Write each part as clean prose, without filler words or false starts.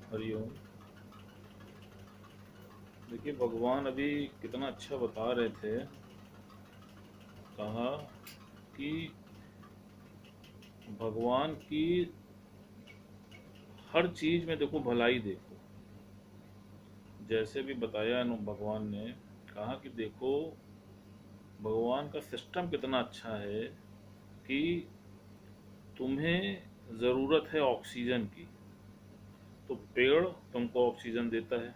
हरिओम। देखिए, भगवान अभी कितना अच्छा बता रहे थे। कहा कि भगवान की हर चीज में देखो भलाई देखो। जैसे भी बताया भगवान ने कहा कि देखो भगवान का सिस्टम कितना अच्छा है कि तुम्हें जरूरत है ऑक्सीजन की, तो पेड़ तुमको ऑक्सीजन देता है,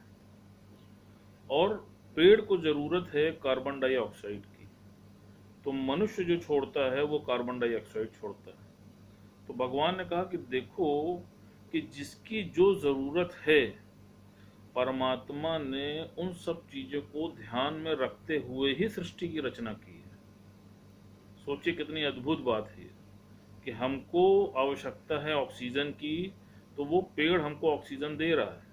और पेड़ को जरूरत है कार्बन डाइऑक्साइड की, तो मनुष्य जो छोड़ता है वो कार्बन डाइऑक्साइड छोड़ता है। तो भगवान ने कहा कि देखो कि जिसकी जो जरूरत है, परमात्मा ने उन सब चीजों को ध्यान में रखते हुए ही सृष्टि की रचना की है। सोचिए कितनी अद्भुत बात है कि हमको आवश्यकता है ऑक्सीजन की, तो वो पेड़ हमको ऑक्सीजन दे रहा है,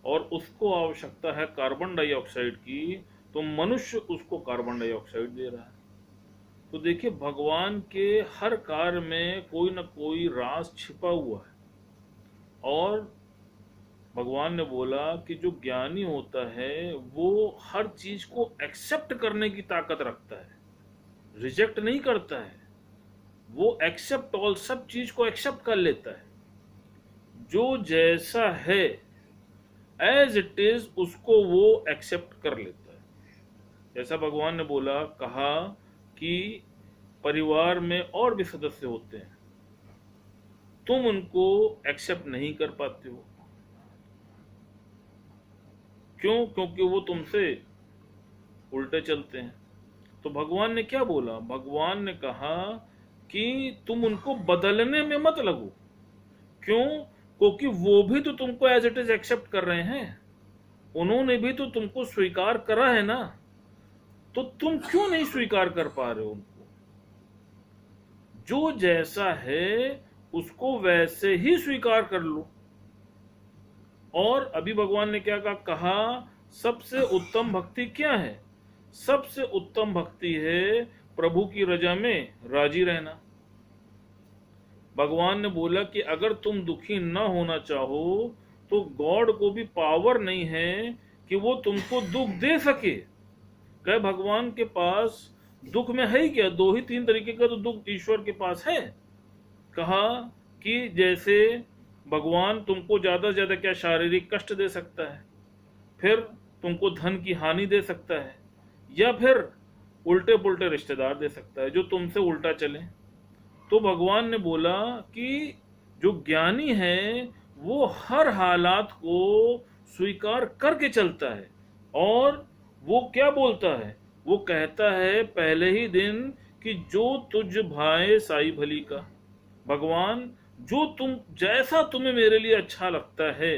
और उसको आवश्यकता है कार्बन डाइऑक्साइड की, तो मनुष्य उसको कार्बन डाइऑक्साइड दे रहा है। तो देखिए भगवान के हर कार्य में कोई ना कोई राज छिपा हुआ है। और भगवान ने बोला कि जो ज्ञानी होता है वो हर चीज को एक्सेप्ट करने की ताकत रखता है, रिजेक्ट नहीं करता है। वो एक्सेप्ट ऑल, सब चीज को एक्सेप्ट कर लेता है। जो जैसा है एज इट इज उसको वो एक्सेप्ट कर लेता है। जैसा भगवान ने बोला, कहा कि परिवार में और भी सदस्य होते हैं, तुम उनको एक्सेप्ट नहीं कर पाते हो। क्यों? क्योंकि वो तुमसे उल्टे चलते हैं। तो भगवान ने क्या बोला? भगवान ने कहा कि तुम उनको बदलने में मत लगो। क्यों? क्योंकि वो भी तो तुमको एज इट इज एक्सेप्ट कर रहे हैं, उन्होंने भी तो तुमको स्वीकार करा है ना, तो तुम क्यों नहीं स्वीकार कर पा रहे हो उनको? जो जैसा है उसको वैसे ही स्वीकार कर लो। और अभी भगवान ने क्या कहा? सबसे उत्तम भक्ति क्या है? सबसे उत्तम भक्ति है प्रभु की रजा में राजी रहना। भगवान ने बोला कि अगर तुम दुखी न होना चाहो तो गॉड को भी पावर नहीं है कि वो तुमको दुख दे सके। कहे भगवान के पास दुख में है ही क्या? दो ही तीन तरीके का तो दुख ईश्वर के पास है। कहा कि जैसे भगवान तुमको ज्यादा से ज्यादा क्या शारीरिक कष्ट दे सकता है, फिर तुमको धन की हानि दे सकता है, या फिर उल्टे पुल्टे रिश्तेदार दे सकता है जो तुमसे उल्टा चले। तो भगवान ने बोला कि जो ज्ञानी है वो हर हालात को स्वीकार करके चलता है। और वो क्या बोलता है? वो कहता है पहले ही दिन कि जो तुझ भाए साई भली का। भगवान, जो तुम जैसा तुम्हें मेरे लिए अच्छा लगता है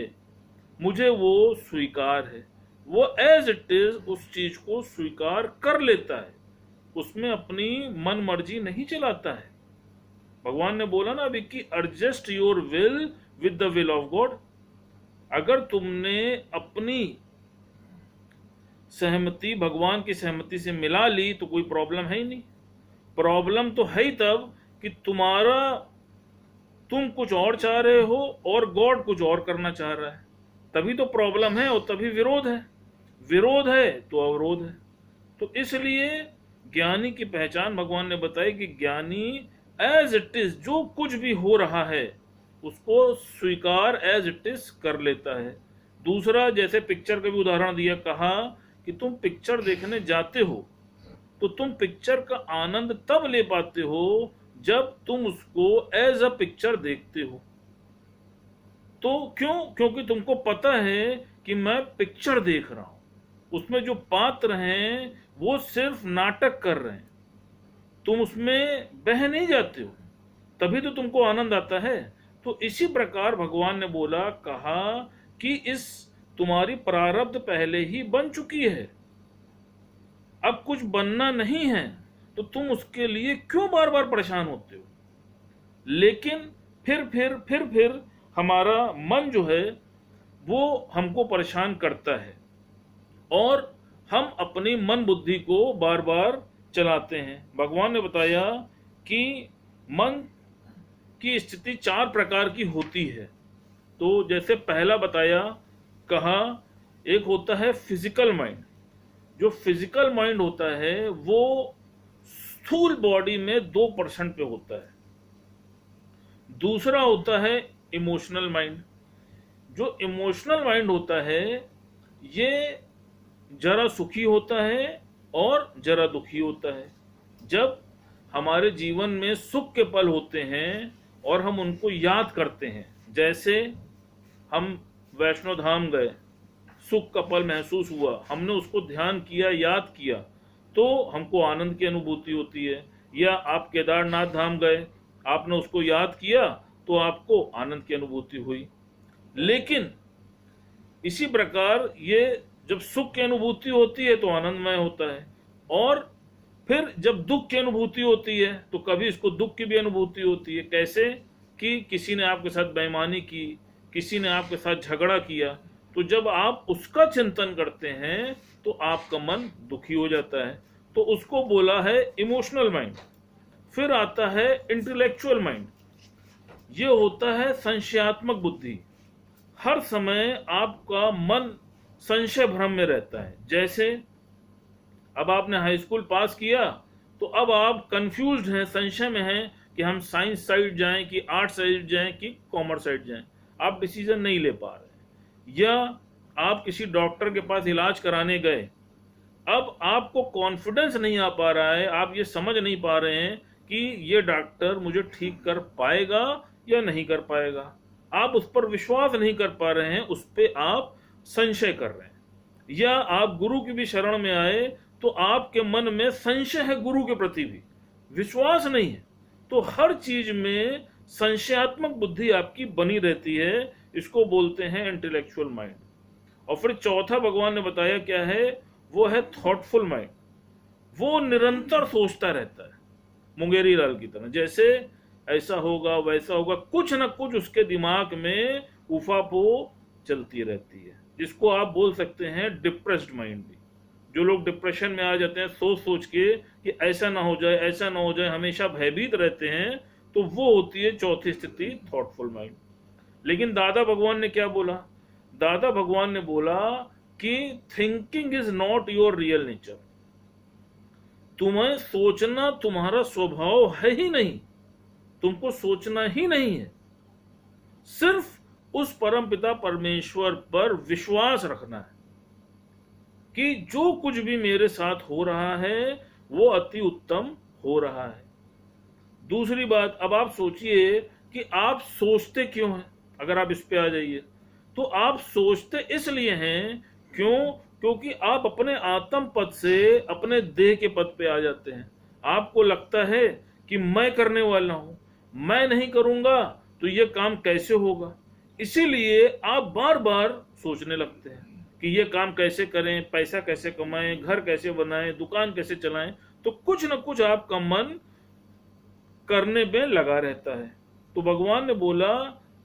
मुझे वो स्वीकार है। वो एज इट इज उस चीज को स्वीकार कर लेता है, उसमें अपनी मन मर्जी नहीं चलाता है। भगवान ने बोला ना अभी कि adjust your will with the will of God. अगर तुमने अपनी सहमति भगवान की सहमति से मिला ली तो कोई प्रॉब्लम है ही नहीं। प्रॉब्लम तो है ही तब कि तुम कुछ और चाह रहे हो और गॉड कुछ और करना चाह रहा है, तभी तो प्रॉब्लम है, और तभी विरोध है। विरोध है तो अवरोध है। तो इसलिए ज्ञानी की पहचान भगवान ने बताई कि ज्ञानी एज इट इज जो कुछ भी हो रहा है उसको स्वीकार एज इट इज कर लेता है। दूसरा, जैसे पिक्चर का भी उदाहरण दिया, कहा कि तुम पिक्चर देखने जाते हो तो तुम पिक्चर का आनंद तब ले पाते हो जब तुम उसको एज अ पिक्चर देखते हो। तो क्यों? क्योंकि तुमको पता है कि मैं पिक्चर देख रहा हूं, उसमें जो पात्र हैं वो सिर्फ नाटक कर रहे हैं, तुम उसमें बह नहीं जाते हो, तभी तो तुमको आनंद आता है। तो इसी प्रकार भगवान ने बोला, कहा कि इस तुम्हारी प्रारब्ध पहले ही बन चुकी है, अब कुछ बनना नहीं है, तो तुम उसके लिए क्यों बार बार परेशान होते हो? लेकिन फिर हमारा मन जो है वो हमको परेशान करता है, और हम अपनी मन बुद्धि को बार बार चलाते हैं। भगवान ने बताया कि मन की स्थिति चार प्रकार की होती है। तो जैसे पहला बताया, कहा एक होता है फिजिकल माइंड। जो फिजिकल माइंड होता है वो स्थूल बॉडी में 2% पे होता है। दूसरा होता है इमोशनल माइंड। जो इमोशनल माइंड होता है ये जरा सुखी होता है और जरा दुखी होता है। जब हमारे जीवन में सुख के पल होते हैं और हम उनको याद करते हैं, जैसे हम वैष्णो धाम गए, सुख का पल महसूस हुआ, हमने उसको ध्यान किया, याद किया, तो हमको आनंद की अनुभूति होती है। या आप केदारनाथ धाम गए, आपने उसको याद किया तो आपको आनंद की अनुभूति हुई। लेकिन इसी प्रकार ये जब सुख की अनुभूति होती है तो आनंदमय होता है, और फिर जब दुख की अनुभूति होती है तो कभी इसको दुख की भी अनुभूति होती है। कैसे कि किसी ने आपके साथ बेईमानी की, किसी ने आपके साथ झगड़ा किया, तो जब आप उसका चिंतन करते हैं तो आपका मन दुखी हो जाता है। तो उसको बोला है इमोशनल माइंड। फिर आता है इंटेलेक्चुअल माइंड। ये होता है संशयात्मक बुद्धि। हर समय आपका मन संशय भ्रम में रहता है। जैसे अब आपने हाई स्कूल पास किया तो अब आप कंफ्यूज्ड हैं, संशय में हैं कि हम साइंस साइड जाएं कि आर्ट साइड जाएं कि कॉमर्स साइड जाएं। आप डिसीजन नहीं ले पा रहे। या आप किसी डॉक्टर के पास इलाज कराने गए, अब आपको कॉन्फिडेंस नहीं आ पा रहा है, आप ये समझ नहीं पा रहे हैं कि ये डॉक्टर मुझे ठीक कर पाएगा या नहीं कर पाएगा। आप उस पर विश्वास नहीं कर पा रहे हैं, उस पर आप संशय कर रहे हैं। या आप गुरु की भी शरण में आए तो आपके मन में संशय है, गुरु के प्रति भी विश्वास नहीं है। तो हर चीज में संशयात्मक बुद्धि आपकी बनी रहती है। इसको बोलते हैं इंटेलेक्चुअल माइंड। और फिर चौथा भगवान ने बताया क्या है, वो है थॉटफुल माइंड। वो निरंतर सोचता रहता है, मुंगेरी लाल की तरह। जैसे ऐसा होगा वैसा होगा, कुछ न कुछ उसके दिमाग में उफापो चलती रहती है, जिसको आप बोल सकते हैं डिप्रेस्ड माइंड भी। जो लोग डिप्रेशन में आ जाते हैं सोच सोच के कि ऐसा ना हो जाए, ऐसा ना हो जाए, हमेशा भयभीत रहते हैं, तो वो होती है चौथी स्थिति, थॉटफुल माइंड। लेकिन दादा भगवान ने क्या बोला? दादा भगवान ने बोला कि thinking is not your real nature. तुम्हें सोचना तुम्हारा स्वभाव है ही नहीं, तुमको सोचना ही नहीं है। सिर्फ उस परमपिता परमेश्वर पर विश्वास रखना है कि जो कुछ भी मेरे साथ हो रहा है वो अति उत्तम हो रहा है। दूसरी बात, अब आप सोचिए कि आप सोचते क्यों हैं। अगर आप इस पे आ जाइए तो आप सोचते इसलिए हैं क्योंकि आप अपने आत्म पद से अपने देह के पद पे आ जाते हैं। आपको लगता है कि मैं करने वाला हूं, मैं नहीं करूंगा तो ये काम कैसे होगा। इसीलिए आप बार बार सोचने लगते हैं कि ये काम कैसे करें, पैसा कैसे कमाएं, घर कैसे बनाएं, दुकान कैसे चलाएं। तो कुछ न कुछ आपका मन करने में लगा रहता है। तो भगवान ने बोला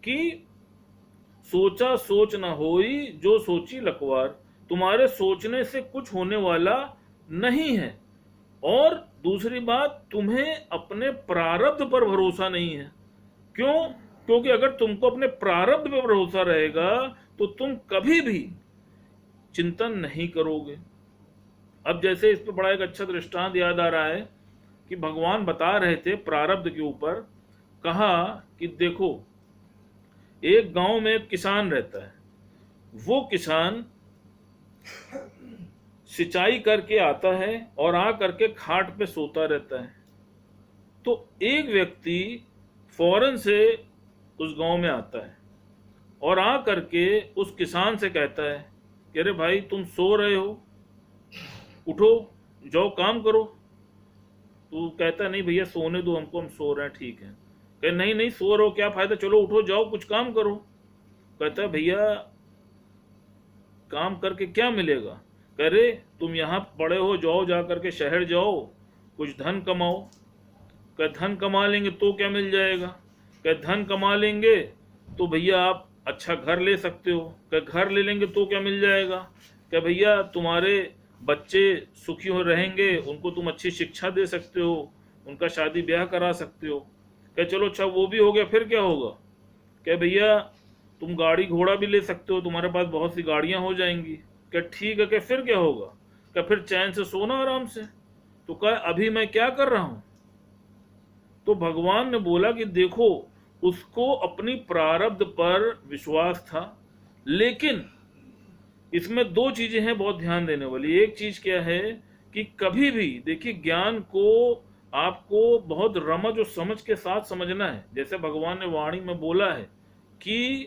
कि सोचा सोच न होई, जो सोची लखवार। तुम्हारे सोचने से कुछ होने वाला नहीं है। और दूसरी बात, तुम्हें अपने प्रारब्ध पर भरोसा नहीं है। क्यों? क्योंकि अगर तुमको अपने प्रारब्ध पर भरोसा रहेगा तो तुम कभी भी चिंतन नहीं करोगे। अब जैसे इस पर बड़ा एक अच्छा दृष्टांत याद आ रहा है कि भगवान बता रहे थे प्रारब्ध के ऊपर। कहा कि देखो, एक गांव में एक किसान रहता है। वो किसान सिंचाई करके आता है और आ करके खाट पे सोता रहता है। तो एक व्यक्ति फौरन से उस गांव में आता है और आ करके उस किसान से कहता है कि अरे भाई, तुम सो रहे हो, उठो, जाओ काम करो। तो कहता नहीं भैया सोने दो हमको, हम सो रहे हैं। ठीक है। कहे नहीं नहीं, सो रहे हो क्या फायदा, चलो उठो जाओ कुछ काम करो। कहता है भैया काम करके क्या मिलेगा। कह रहे तुम यहाँ पड़े हो, जाओ जा करके शहर जाओ, कुछ धन कमाओ। कह धन कमा लेंगे तो क्या मिल जाएगा। कह धन कमा लेंगे तो भैया आप अच्छा घर ले सकते हो। कह घर ले लेंगे तो क्या मिल जाएगा। कह भैया तुम्हारे बच्चे सुखी हो रहेंगे, उनको तुम अच्छी शिक्षा दे सकते हो, उनका शादी ब्याह करा सकते हो। कह चलो अच्छा वो भी हो गया, फिर क्या होगा। कह भैया तुम गाड़ी घोड़ा भी ले सकते हो, तुम्हारे पास बहुत सी गाड़ियां हो जाएंगी। क्या ठीक है, क्या फिर क्या होगा, क्या फिर चैन से सोना आराम से। तो कहा अभी मैं क्या कर रहा हूं। तो भगवान ने बोला कि देखो, उसको अपनी प्रारब्ध पर विश्वास था, लेकिन इसमें दो चीजें हैं बहुत ध्यान देने वाली। एक चीज क्या है कि कभी भी देखिए, ज्ञान को आपको बहुत रमज और समझ के साथ समझना है। जैसे भगवान ने वाणी में बोला है कि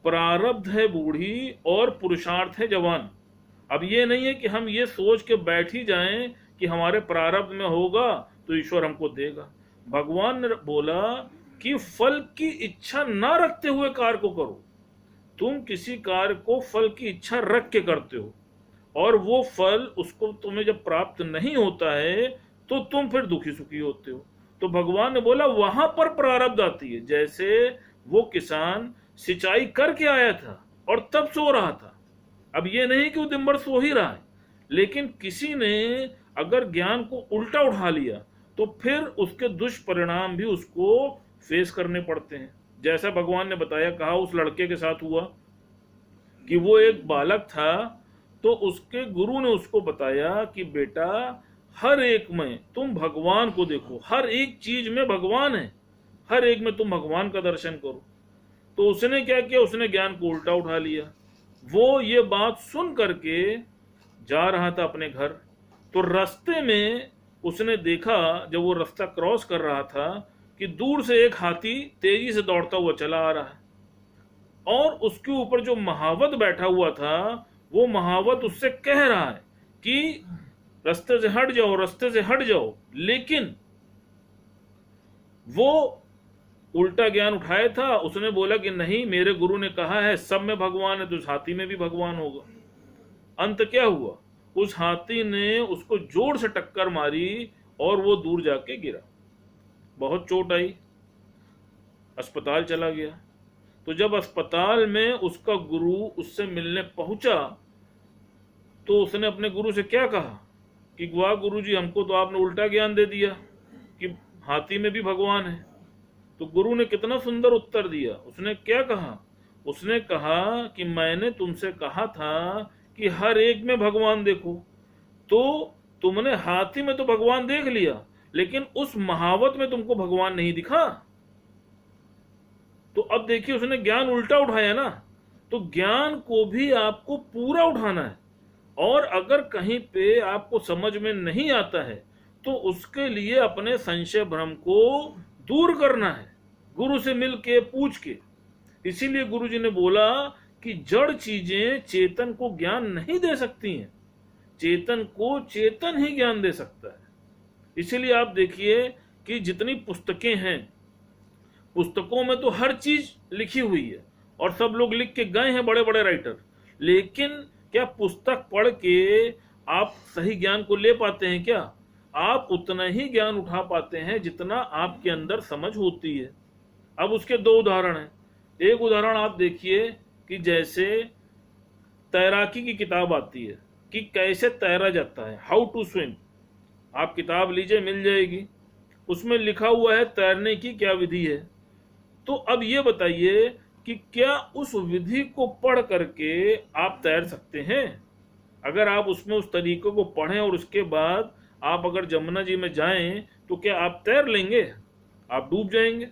प्रारब्ध है बूढ़ी और पुरुषार्थ है जवान। अब ये नहीं है कि हम ये सोच के बैठ ही जाएं कि हमारे प्रारब्ध में होगा तो ईश्वर हमको देगा। भगवान ने बोला कि फल की इच्छा ना रखते हुए कार्य को करो। तुम किसी कार्य को फल की इच्छा रख के करते हो, और वो फल उसको तुम्हें जब प्राप्त नहीं होता है तो तुम फिर दुखी सुखी होते हो। तो भगवान ने बोला वहां पर प्रारब्ध आती है। जैसे वो किसान सिंचाई करके आया था और तब सो रहा था। अब ये नहीं कि वो दिन भर सो ही रहा है, लेकिन किसी ने अगर ज्ञान को उल्टा उठा लिया तो फिर उसके दुष्परिणाम भी उसको फेस करने पड़ते हैं। जैसा भगवान ने बताया, कहा उस लड़के के साथ हुआ कि वो एक बालक था, तो उसके गुरु ने उसको बताया कि बेटा, हर एक में तुम भगवान को देखो, हर एक चीज में भगवान है, हर एक में तुम भगवान का दर्शन करो। तो उसने क्या किया, उसने ज्ञान को उल्टा उठा लिया। वो ये बात सुन करके जा रहा था अपने घर, तो रास्ते में उसने देखा, जब वो रास्ता क्रॉस कर रहा था, कि दूर से एक हाथी तेजी से दौड़ता हुआ चला आ रहा है, और उसके ऊपर जो महावत बैठा हुआ था, वो महावत उससे कह रहा है कि रास्ते से हट जाओ, रास्ते से हट जाओ। लेकिन वो उल्टा ज्ञान उठाया था। उसने बोला कि नहीं, मेरे गुरु ने कहा है सब में भगवान है, तो उस हाथी में भी भगवान होगा। अंत क्या हुआ, उस हाथी ने उसको जोर से टक्कर मारी और वो दूर जाके गिरा, बहुत चोट आई, अस्पताल चला गया। तो जब अस्पताल में उसका गुरु उससे मिलने पहुंचा, तो उसने अपने गुरु से क्या कहा कि वाह गुरु जी, हमको तो आपने उल्टा ज्ञान दे दिया कि हाथी में भी भगवान है। तो गुरु ने कितना सुंदर उत्तर दिया। उसने क्या कहा, उसने कहा कि मैंने तुमसे कहा था कि हर एक में भगवान देखो, तो तुमने हाथी में तो भगवान देख लिया, लेकिन उस महावत में तुमको भगवान नहीं दिखा। तो अब देखिए, उसने ज्ञान उल्टा उठाया ना। तो ज्ञान को भी आपको पूरा उठाना है, और अगर कहीं पे आपको समझ में नहीं आता है तो उसके लिए अपने संशय भ्रम को दूर करना है, गुरु से मिल के पूछ के। इसीलिए गुरु जी ने बोला कि जड़ चीजें चेतन को ज्ञान नहीं दे सकती हैं, चेतन को चेतन ही ज्ञान दे सकता है। इसीलिए आप देखिए कि जितनी पुस्तकें हैं, पुस्तकों में तो हर चीज लिखी हुई है और सब लोग लिख के गए हैं, बड़े बड़े राइटर, लेकिन क्या पुस्तक पढ़ के आप सही ज्ञान को ले पाते हैं? क्या आप उतना ही ज्ञान उठा पाते हैं जितना आपके अंदर समझ होती है। अब उसके दो उदाहरण हैं। एक उदाहरण आप देखिए कि जैसे तैराकी की किताब आती है कि कैसे तैरा जाता है, हाउ टू स्विम। आप किताब लीजिए, मिल जाएगी, उसमें लिखा हुआ है तैरने की क्या विधि है। तो अब ये बताइए कि क्या उस विधि को पढ़ करके आप तैर सकते हैं? अगर आप उसमें उस तरीके को पढ़ें और उसके बाद आप अगर जमुना जी में जाएं तो क्या आप तैर लेंगे? आप डूब जाएंगे।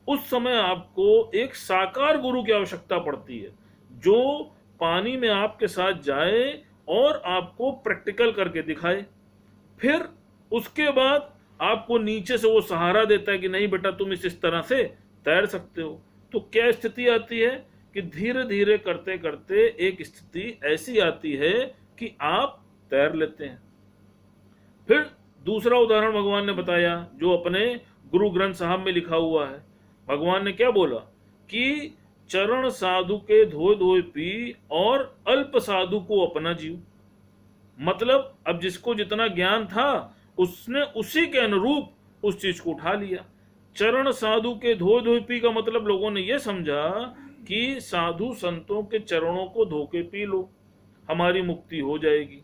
उस समय आपको एक साकार गुरु की आवश्यकता पड़ती है, जो पानी में आपके साथ जाए और आपको प्रैक्टिकल करके दिखाए। फिर उसके बाद आपको नीचे से वो सहारा देता है कि नहीं बेटा, तुम इस तरह से तैर सकते हो। तो क्या स्थिति आती है कि धीरे धीरे करते करते एक स्थिति ऐसी आती है कि आप तैर लेते हैं। फिर दूसरा उदाहरण भगवान ने बताया जो अपने गुरु ग्रंथ साहब में लिखा हुआ है। भगवान ने क्या बोला कि चरण साधु के धोए धोए पी और अल्प साधु को अपना जीव। मतलब अब जिसको जितना ज्ञान था उसने उसी के अनुरूप उस चीज को उठा लिया। चरण साधु के धोए धोए पी का मतलब लोगों ने यह समझा कि साधु संतों के चरणों को धो के पी लो, हमारी मुक्ति हो जाएगी।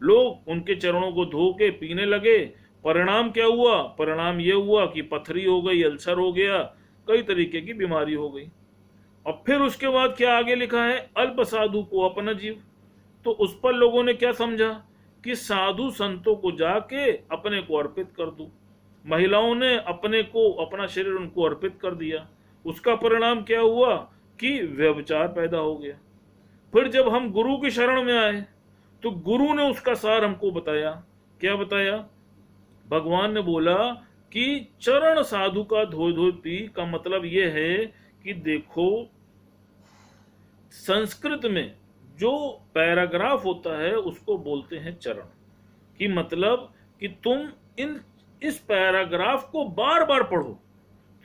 लोग उनके चरणों को धो के पीने लगे। परिणाम क्या हुआ? परिणाम यह हुआ कि पथरी हो गई, अल्सर हो गया, कई तरीके की बीमारी हो गई। और फिर उसके बाद क्या आगे लिखा है, अल्प साधु को अपना जीव। तो उस पर लोगों ने क्या समझा कि साधु संतों को जाके अपने को अर्पित कर दूं। महिलाओं ने अपने को, अपना शरीर उनको अर्पित कर दिया। उसका परिणाम क्या हुआ कि व्यभिचार पैदा हो गया। फिर जब हम गुरु की शरण में आए तो गुरु ने उसका सार हमको बताया। क्या बताया? भगवान ने बोला कि चरण साधु का धोए धोए पी का मतलब यह है कि देखो, संस्कृत में जो पैराग्राफ होता है उसको बोलते हैं चरण। कि मतलब कि तुम इन इस पैराग्राफ को बार बार पढ़ो।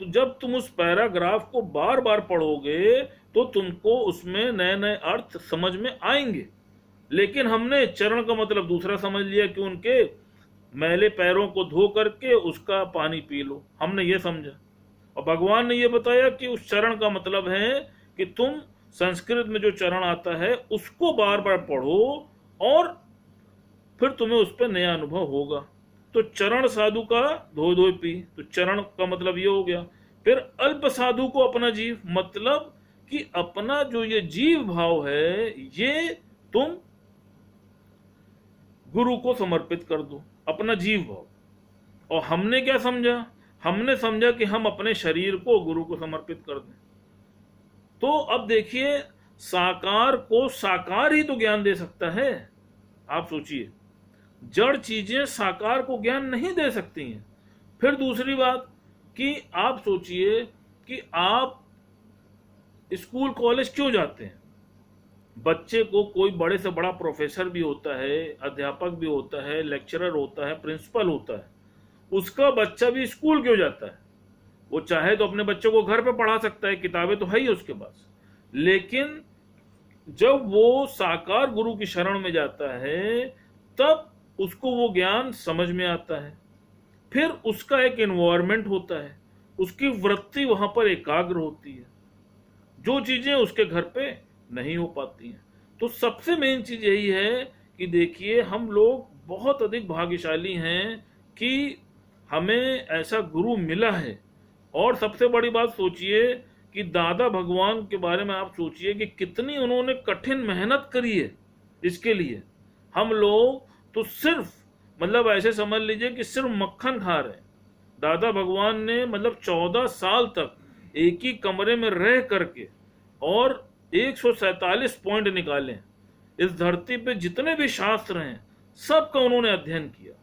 तो जब तुम उस पैराग्राफ को बार बार पढ़ोगे तो तुमको उसमें नए नए अर्थ समझ में आएंगे। लेकिन हमने चरण का मतलब दूसरा समझ लिया कि उनके मैले पैरों को धो करके उसका पानी पी लो, हमने ये समझा। और भगवान ने ये बताया कि उस चरण का मतलब है कि तुम संस्कृत में जो चरण आता है उसको बार बार पढ़ो और फिर तुम्हें उस पर नया अनुभव होगा। तो चरण साधु का धो धो पी, तो चरण का मतलब ये हो गया। फिर अल्प साधु को अपना जीव, मतलब कि अपना जो ये जीव भाव है ये तुम गुरु को समर्पित कर दो, अपना जीव भाव। और हमने क्या समझा? हमने समझा कि हम अपने शरीर को गुरु को समर्पित कर दें। तो अब देखिए, साकार को साकार ही तो ज्ञान दे सकता है। आप सोचिए, जड़ चीजें साकार को ज्ञान नहीं दे सकती हैं। फिर दूसरी बात कि आप सोचिए कि आप स्कूल कॉलेज क्यों जाते हैं? बच्चे को कोई बड़े से बड़ा प्रोफेसर भी होता है, अध्यापक भी होता है, लेक्चरर होता है, प्रिंसिपल होता है, उसका बच्चा भी स्कूल क्यों जाता है? वो चाहे तो अपने बच्चों को घर पे पढ़ा सकता है, किताबें तो है ही उसके पास। लेकिन जब वो साकार गुरु की शरण में जाता है तब उसको वो ज्ञान समझ में आता है। फिर उसका एक एनवायरनमेंट होता है, उसकी वृत्ति वहां पर एकाग्र होती है, जो चीजें उसके घर पे नहीं हो पाती हैं। तो सबसे मेन चीज यही है कि देखिए, हम लोग बहुत अधिक भाग्यशाली हैं कि हमें ऐसा गुरु मिला है। और सबसे बड़ी बात सोचिए कि दादा भगवान के बारे में आप सोचिए कि कितनी उन्होंने कठिन मेहनत करी है इसके लिए। हम लोग तो सिर्फ, मतलब ऐसे समझ लीजिए कि सिर्फ मक्खन खा रहे हैं। दादा भगवान ने मतलब 14 साल तक एक ही कमरे में रह करके और 147 पॉइंट निकाले। इस धरती पे जितने भी शास्त्र हैं सबका उन्होंने अध्ययन किया,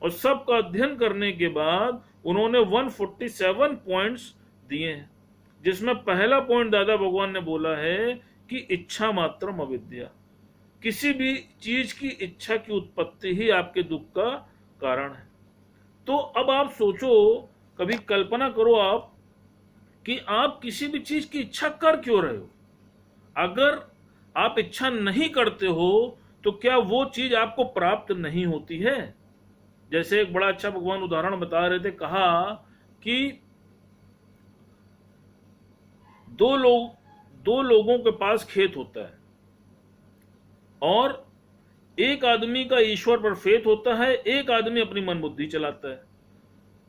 और सबका अध्ययन करने के बाद उन्होंने 147 पॉइंट्स दिए हैं। जिसमें पहला पॉइंट दादा भगवान ने बोला है कि इच्छा मात्रम अविद्या। किसी भी चीज की इच्छा की उत्पत्ति ही आपके दुख का कारण है। तो अब आप सोचो, कभी कल्पना करो आप कि आप किसी भी चीज की इच्छा कर क्यों रहे हो? अगर आप इच्छा नहीं करते हो तो क्या वो चीज आपको प्राप्त नहीं होती है? जैसे एक बड़ा अच्छा भगवान उदाहरण बता रहे थे, कहा कि दो लोगों के पास खेत होता है और एक आदमी का ईश्वर पर फेथ होता है, एक आदमी अपनी मन बुद्धि चलाता है।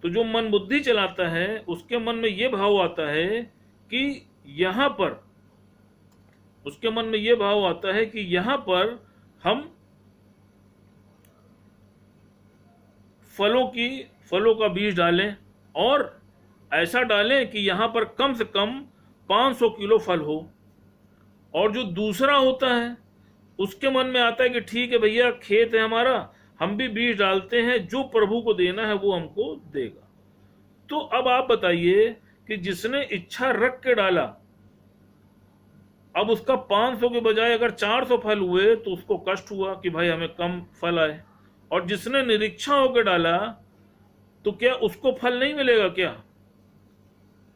तो जो मन बुद्धि चलाता है उसके मन में यह भाव आता है कि यहां पर, उसके मन में यह भाव आता है कि यहां पर हम फलों का बीज डालें और ऐसा डालें कि यहां पर कम से कम 500 किलो फल हो। और जो दूसरा होता है उसके मन में आता है कि ठीक है भैया, खेत है हमारा, हम भी बीज डालते हैं, जो प्रभु को देना है वो हमको देगा। तो अब आप बताइए कि जिसने इच्छा रख के डाला, अब उसका 500 के बजाय अगर 400 फल हुए तो उसको कष्ट हुआ कि भाई हमें कम फल आए। और जिसने निरीक्षा होकर डाला तो क्या उसको फल नहीं मिलेगा क्या?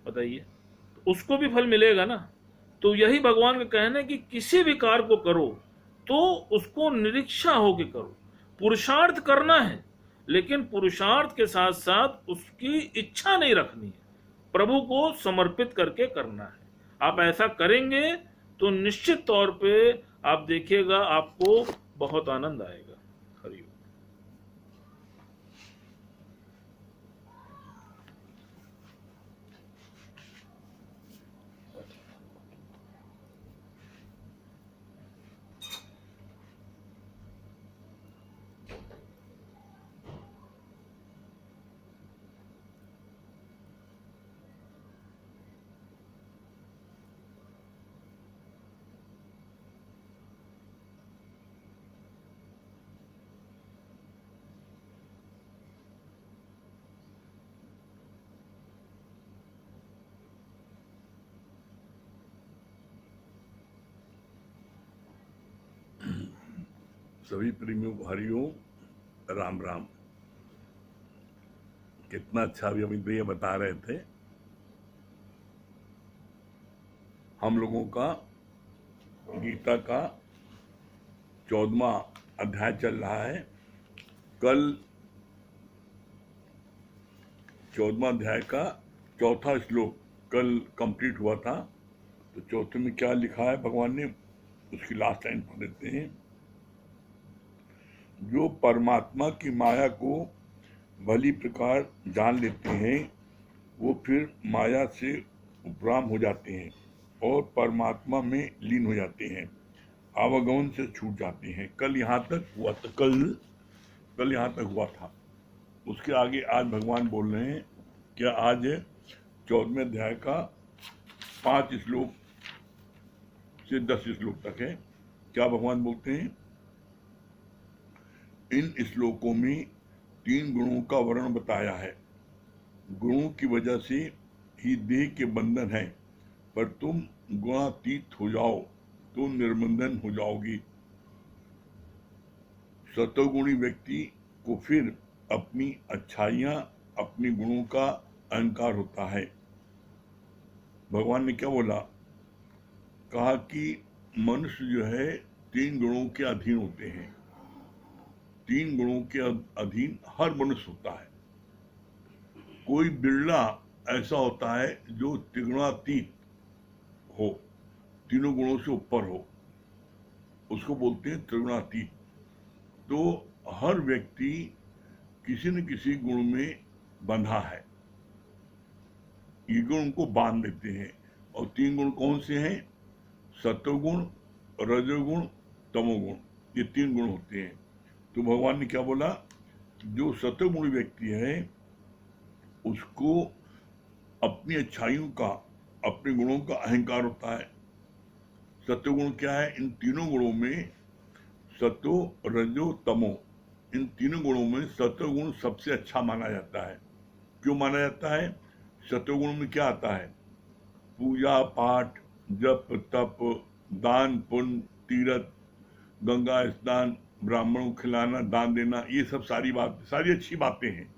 बताइए, उसको भी फल मिलेगा ना। तो यही भगवान का कहना है कि किसी भी कार्य को करो तो उसको निरीक्षा होके करो। पुरुषार्थ करना है, लेकिन पुरुषार्थ के साथ साथ उसकी इच्छा नहीं रखनी है, प्रभु को समर्पित करके करना है। आप ऐसा करेंगे तो निश्चित तौर पे आप देखिएगा आपको बहुत आनंद आएगा। हरिओम। सभी प्रेमियों को हरिओम, राम राम। कितना अच्छा अभी अमित भैया बता रहे थे। हम लोगों का गीता का 14वां अध्याय चल रहा है। कल 14वां अध्याय का चौथा श्लोक कल कंप्लीट हुआ था। तो चौथे में क्या लिखा है भगवान ने, उसकी लास्ट लाइन पढ़ देते हैं। जो परमात्मा की माया को भली प्रकार जान लेते हैं वो फिर माया से उपराम हो जाते हैं और परमात्मा में लीन हो जाते हैं, आवागमन से छूट जाते हैं। कल यहाँ तक हुआ था, कल यहाँ तक हुआ था। उसके आगे आज भगवान बोल रहे हैं। क्या आज 14वें अध्याय का 5 श्लोक से 10 श्लोक तक है। क्या भगवान बोलते हैं, इन श्लोकों में 3 गुणों का वर्णन बताया है। गुणों की वजह से ही देह के बंधन है, पर तुम गुणातीत हो जाओ तो निर्बंधन हो जाओगी। सतोगुणी व्यक्ति को फिर अपनी अच्छाइयां, अपने गुणों का अहंकार होता है। भगवान ने क्या बोला, कहा कि मनुष्य जो है 3 गुणों के अधीन होते हैं। 3 गुणों के अधीन हर मनुष्य होता है। कोई बिरला ऐसा होता है जो त्रिगुणातीत हो, तीनों गुणों से ऊपर हो, उसको बोलते हैं त्रिगुणातीत। तो हर व्यक्ति किसी न किसी गुण में बंधा है। ये गुण उनको बांध देते हैं। और 3 गुण कौन से हैं, सत्वगुण, रजोगुण, तमोगुण, ये 3 गुण होते हैं। तो भगवान ने क्या बोला, जो सत्वगुणी व्यक्ति है उसको अपनी अच्छाइयों का, अपने गुणों का अहंकार होता है। सत्वगुण क्या है, इन तीनों गुणों में सत्व, रजो, तमो, इन तीनों गुणों में सत्वगुण सबसे अच्छा माना जाता है। क्यों माना जाता है, सत्वगुण में क्या आता है, पूजा पाठ, जप तप, दान पुण्य, तीर्थ, गंगा स्नान, ब्राह्मणों को खिलाना, दान देना, ये सब सारी अच्छी बातें हैं।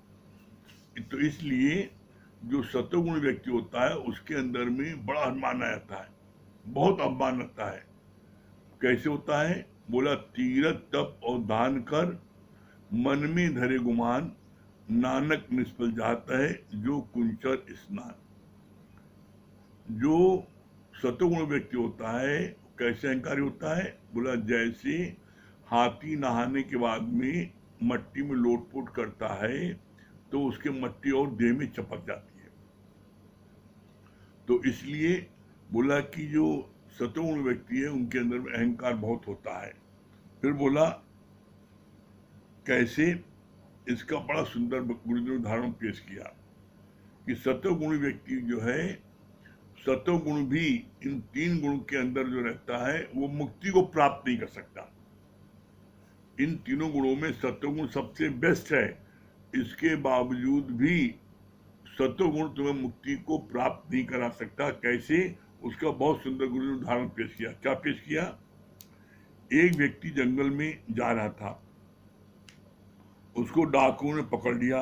तो इसलिए जो सत्वगुण व्यक्ति होता है उसके अंदर में बड़ा अभिमान आ जाता है, बहुत अभिमान आता है। कैसे होता है, बोला तीरथ तप और दान कर, मन में धरे गुमान, नानक निष्फल जाता है जो कुंचर स्नान। जो सत्वगुण व्यक्ति होता है कैसे अहंकारी होता है, बोला जैसे हाथी नहाने के बाद में मट्टी में लोटपोट करता है तो उसके मट्टी और देह में चपक जाती है। तो इसलिए बोला कि जो सत्वगुण व्यक्ति है उनके अंदर में अहंकार बहुत होता है। फिर बोला कैसे, इसका बड़ा सुंदर गुरु ने उदाहरण पेश किया कि सत्वगुणी व्यक्ति जो है, सत्वगुण भी इन 3 गुण के अंदर जो रहता है वो मुक्ति को प्राप्त नहीं कर सकता। इन तीनों गुणों में सत्वगुण सबसे बेस्ट है, इसके बावजूद भी सत्वगुण तुम्हें मुक्ति को प्राप्त नहीं करा सकता। कैसे, उसका बहुत सुंदर गुरु ने उदाहरण पेश किया। क्या पेश किया, एक व्यक्ति जंगल में जा रहा था, उसको डाकुओं ने पकड़ लिया।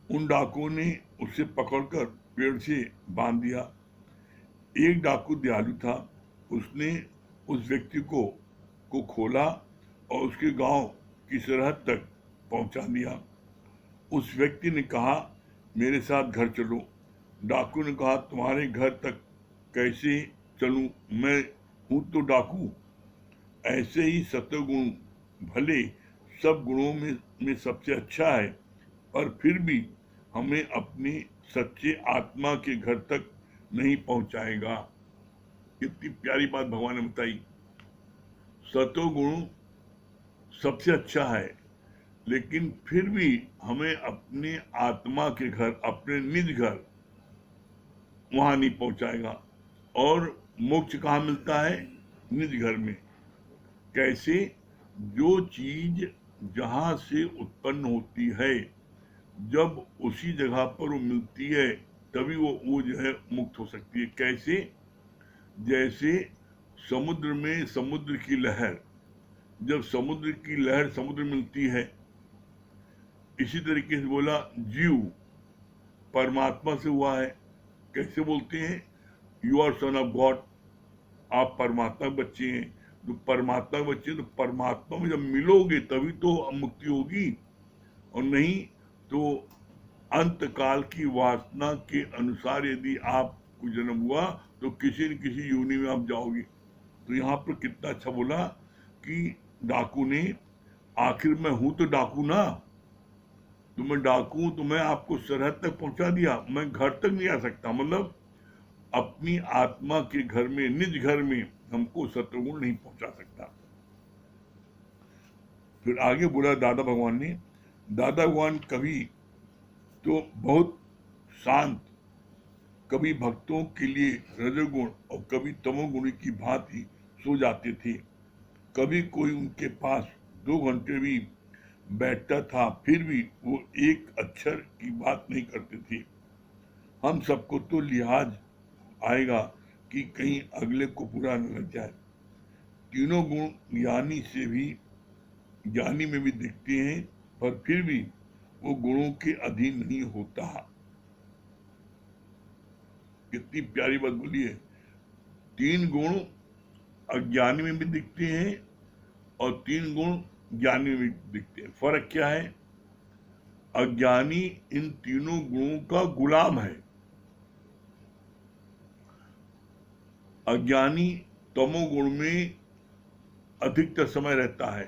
उन डाकुओं ने उसे पकड़कर पेड़ से बांध दिया। एक डाकू दयालु था, उसने उस व्यक्ति को खोला और उसके गांव की सरहद तक पहुंचा दिया। उस व्यक्ति ने कहा मेरे साथ घर चलो। डाकू ने कहा तुम्हारे घर तक कैसे चलूं, मैं हूं तो डाकू। ऐसे ही सत्वगुण भले सब गुणों में सबसे अच्छा है, पर फिर भी हमें अपने सच्चे आत्मा के घर तक नहीं पहुंचाएगा। कितनी प्यारी बात भगवान ने बताई। सत्वगुण सबसे अच्छा है, लेकिन फिर भी हमें अपने आत्मा के घर, अपने निज घर, वहां नहीं पहुंचाएगा। और मोक्ष कहाँ मिलता है, निज घर में। कैसे, जो चीज जहां से उत्पन्न होती है जब उसी जगह पर वो मिलती है तभी वो जो है मुक्त हो सकती है। कैसे, जैसे समुद्र में समुद्र की लहर जब समुद्र की लहर समुद्र में मिलती है, इसी तरीके से बोला जीव परमात्मा से हुआ है। कैसे बोलते हैं? You are son of God, आप परमात्मा के बच्चे हैं। तो परमात्मा के बच्चे, तो परमात्मा में जब मिलोगे तभी तो मुक्ति होगी, और नहीं तो अंत काल की वासना के अनुसार यदि आपको जन्म हुआ तो किसी न किसी योनि में आप जाओगे। तो यहाँ पर कितना अच्छा बोला कि डाकू ने, आखिर मैं हूं तो डाकू ना, तो मैं डाकू हूं तो मैं आपको सरहद तक पहुंचा दिया, मैं घर तक नहीं आ सकता। मतलब अपनी आत्मा के घर में, निज घर में हमको सत्वगुण नहीं पहुंचा सकता। फिर आगे बोला दादा भगवान ने, दादा भगवान कभी तो बहुत शांत, कभी भक्तों के लिए रजोगुण और कभी तमोगुण की भांति सो जाते थे। कभी कोई उनके पास 2 घंटे भी बैठता था, फिर भी वो एक अक्षर की बात नहीं करते थे। हम सबको तो लिहाज आएगा कि कहीं अगले को बुरा न लग जाए। तीनों गुण ज्ञानी में भी दिखते हैं, पर फिर भी वो गुणों के अधीन नहीं होता। कितनी प्यारी बात बोली है। 3 गुण अज्ञानी में भी दिखते हैं और 3 गुण ज्ञानी में भी दिखते हैं। फर्क क्या है? अज्ञानी इन तीनों गुणों का गुलाम है। अज्ञानी तमोगुण में अधिकतर समय रहता है।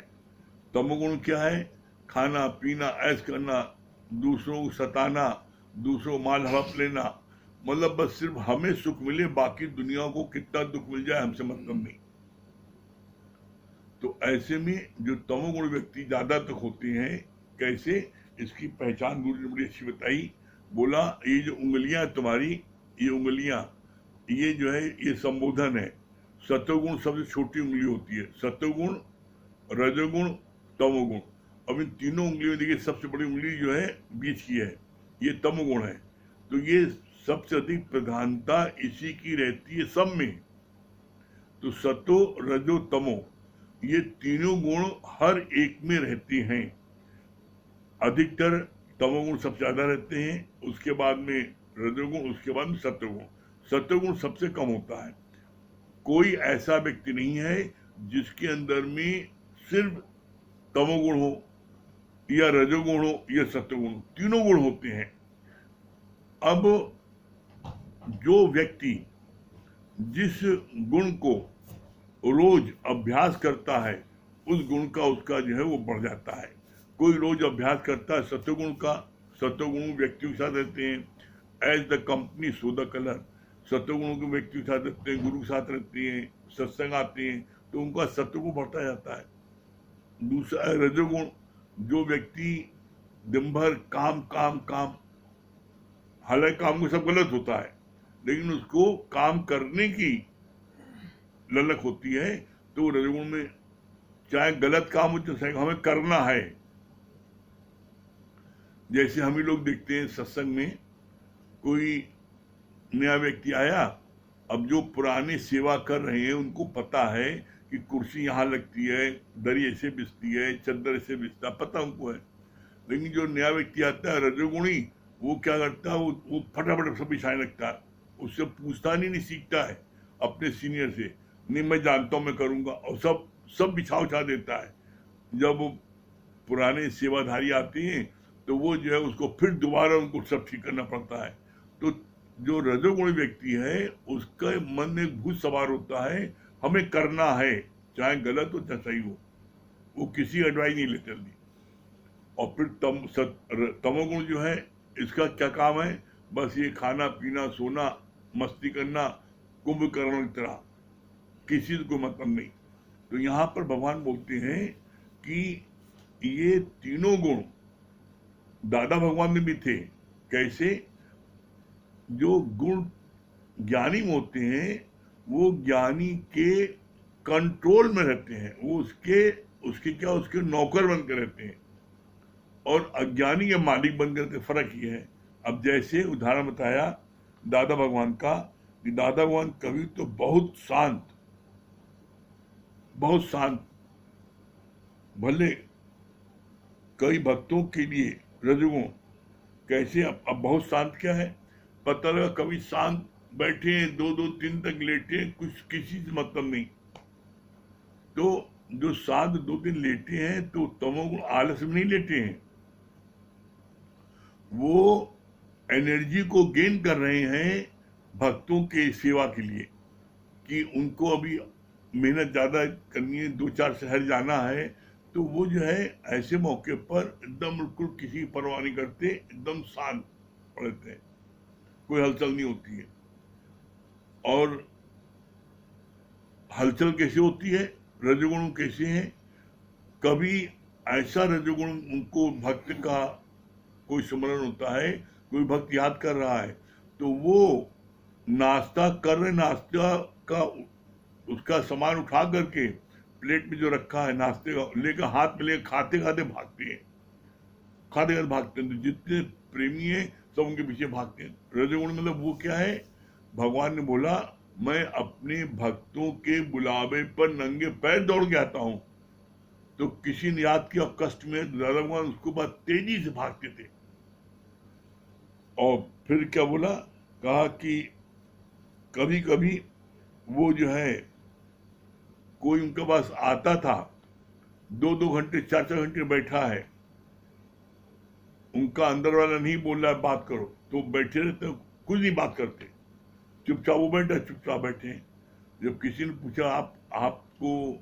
तमोगुण क्या है? खाना पीना, ऐश करना, दूसरों को सताना, दूसरों को माल हड़प लेना, मतलब बस सिर्फ हमें सुख मिले, बाकी दुनिया को कितना दुख मिल जाए हमसे मतलब नहीं। तो ऐसे में जो तमोगुण व्यक्ति ज्यादा तक होते हैं, कैसे? इसकी पहचान गुरु ने बड़ी अच्छी बताई। बोला ये जो उंगलियां तुम्हारी, ये उंगलियां, ये जो है ये संबोधन है। सत्वगुण सबसे छोटी उंगली होती है, सत्वगुण, रजोगुण, तमोगुण। अब इन तीनों उंगलियों में देखिए सबसे बड़ी उंगली जो है बीच की है, ये तमोगुण है। तो ये सबसे अधिक प्रधानता इसी की रहती है सब में। तो सतो रजो तमो, ये तीनों गुण हर एक में रहते हैं। अधिकतर तमोगुण सबसे ज्यादा रहते हैं, उसके बाद में रजोगुण, उसके बाद में सत्वगुण। सत्वगुण सबसे कम होता है। कोई ऐसा व्यक्ति नहीं है जिसके अंदर में सिर्फ तमोगुण हो या रजोगुण हो या सत्वगुण, तीनों गुण होते हैं। अब जो व्यक्ति जिस गुण को रोज अभ्यास करता है, उस गुण का उसका जो है वो बढ़ जाता है। कोई रोज अभ्यास करता है सत्वगुण का, सत्वगुण व्यक्तियों के साथ रहते हैं। As the company so the colour, सत्वगुणों के व्यक्ति के साथ रहते हैं, गुरु के साथ रहते हैं, सत्संग आते हैं, तो उनका सत्वगुण बढ़ता जाता है। दूसरा है रजोगुण। जो व्यक्ति दिन भर काम काम काम, हालांकि काम को सब गलत होता है, लेकिन उसको काम करने की ललक होती है, तो रजोगुण में चाहे गलत काम हो चाहे हमें करना है। जैसे हम ही लोग देखते हैं सत्संग में, कोई नया व्यक्ति आया, अब जो पुराने सेवा कर रहे हैं उनको पता है कि कुर्सी यहाँ लगती है, दरी ऐसे बिछती है, चद्दर ऐसे बिछता, पता उनको है। लेकिन जो नया व्यक्ति आता है रजोगुणी, वो क्या करता है, वो फटाफट सब बिछाने लगता है, उससे पूछता नहीं सीखता है अपने सीनियर से, नहीं मैं जानता हूँ मैं करूँगा, और सब बिछा उछा देता है। जब पुराने सेवाधारी आते हैं तो वो जो है उसको फिर दोबारा उनको सब ठीक करना पड़ता है। तो जो रजोगुणी व्यक्ति है उसका मन में भूत सवार होता है, हमें करना है, चाहे गलत हो चाहे सही हो, वो किसी एडवाइस नहीं लेते जल्दी। और फिर तमोगुण जो है, इसका क्या काम है? बस ये खाना पीना, सोना, मस्ती करना, कुंभकर्ण की तरह, किसी को मतलब नहीं। तो यहाँ पर भगवान बोलते हैं कि ये तीनों गुण दादा भगवान में भी थे। कैसे? जो गुण ज्ञानी में होते हैं वो ज्ञानी के कंट्रोल में रहते हैं, वो उसके नौकर बनकर रहते हैं, और अज्ञानी के मालिक बनकर के फर्क ये है। अब जैसे उदाहरण बताया दादा भगवान का, कि दादा भगवान कभी तो बहुत शांत भले कई भक्तों के लिए रजोगुण कैसे, अब बहुत शांत क्या है, पता लगा कभी शांत बैठे हैं, 2-2 दिन तक लेटे हैं, कुछ किसी से मतलब नहीं। तो जो शांत 2 दिन लेटे हैं तो तमोगुण आलस में नहीं लेटे हैं, वो एनर्जी को गेन कर रहे हैं भक्तों के सेवा के लिए, कि उनको अभी मेहनत ज्यादा करनी है, 2-4 शहर जाना है, तो वो जो है ऐसे मौके पर एकदम बिल्कुल किसी की परवाह नहीं करते, एकदम शांत रहते हैं, कोई हलचल नहीं होती है। और हलचल कैसे होती है, रजोगुण कैसे हैं, कभी ऐसा रजोगुण उनको भक्त का कोई स्मरण होता है, कोई भक्त याद कर रहा है, तो वो नाश्ता कर रहे, नाश्ता का उसका सामान उठा करके प्लेट में जो रखा है नाश्ते का लेकर हाथ में लेकर खाते खाते भागते हैं, खाते खाते भागते हैं। तो जितने प्रेमी है सब उनके पीछे भागते हैं। रजोगुण मतलब वो क्या है, भगवान ने बोला मैं अपने भक्तों के बुलावे पर नंगे पैर दौड़ के आता हूं, तो किसी ने याद किया कष्ट में, दादा भगवान उसको बाद तेजी से भागते थे। और फिर क्या बोला, कहा कि कभी कभी वो जो है कोई उनके पास आता था, 2-2 घंटे 4-4 घंटे बैठा है, उनका अंदर वाला नहीं बोल रहा है बात करो, तो बैठे रहते, कुछ नहीं बात करते, चुपचाप वो बैठे, चुपचाप बैठे हैं। जब किसी ने पूछा आपको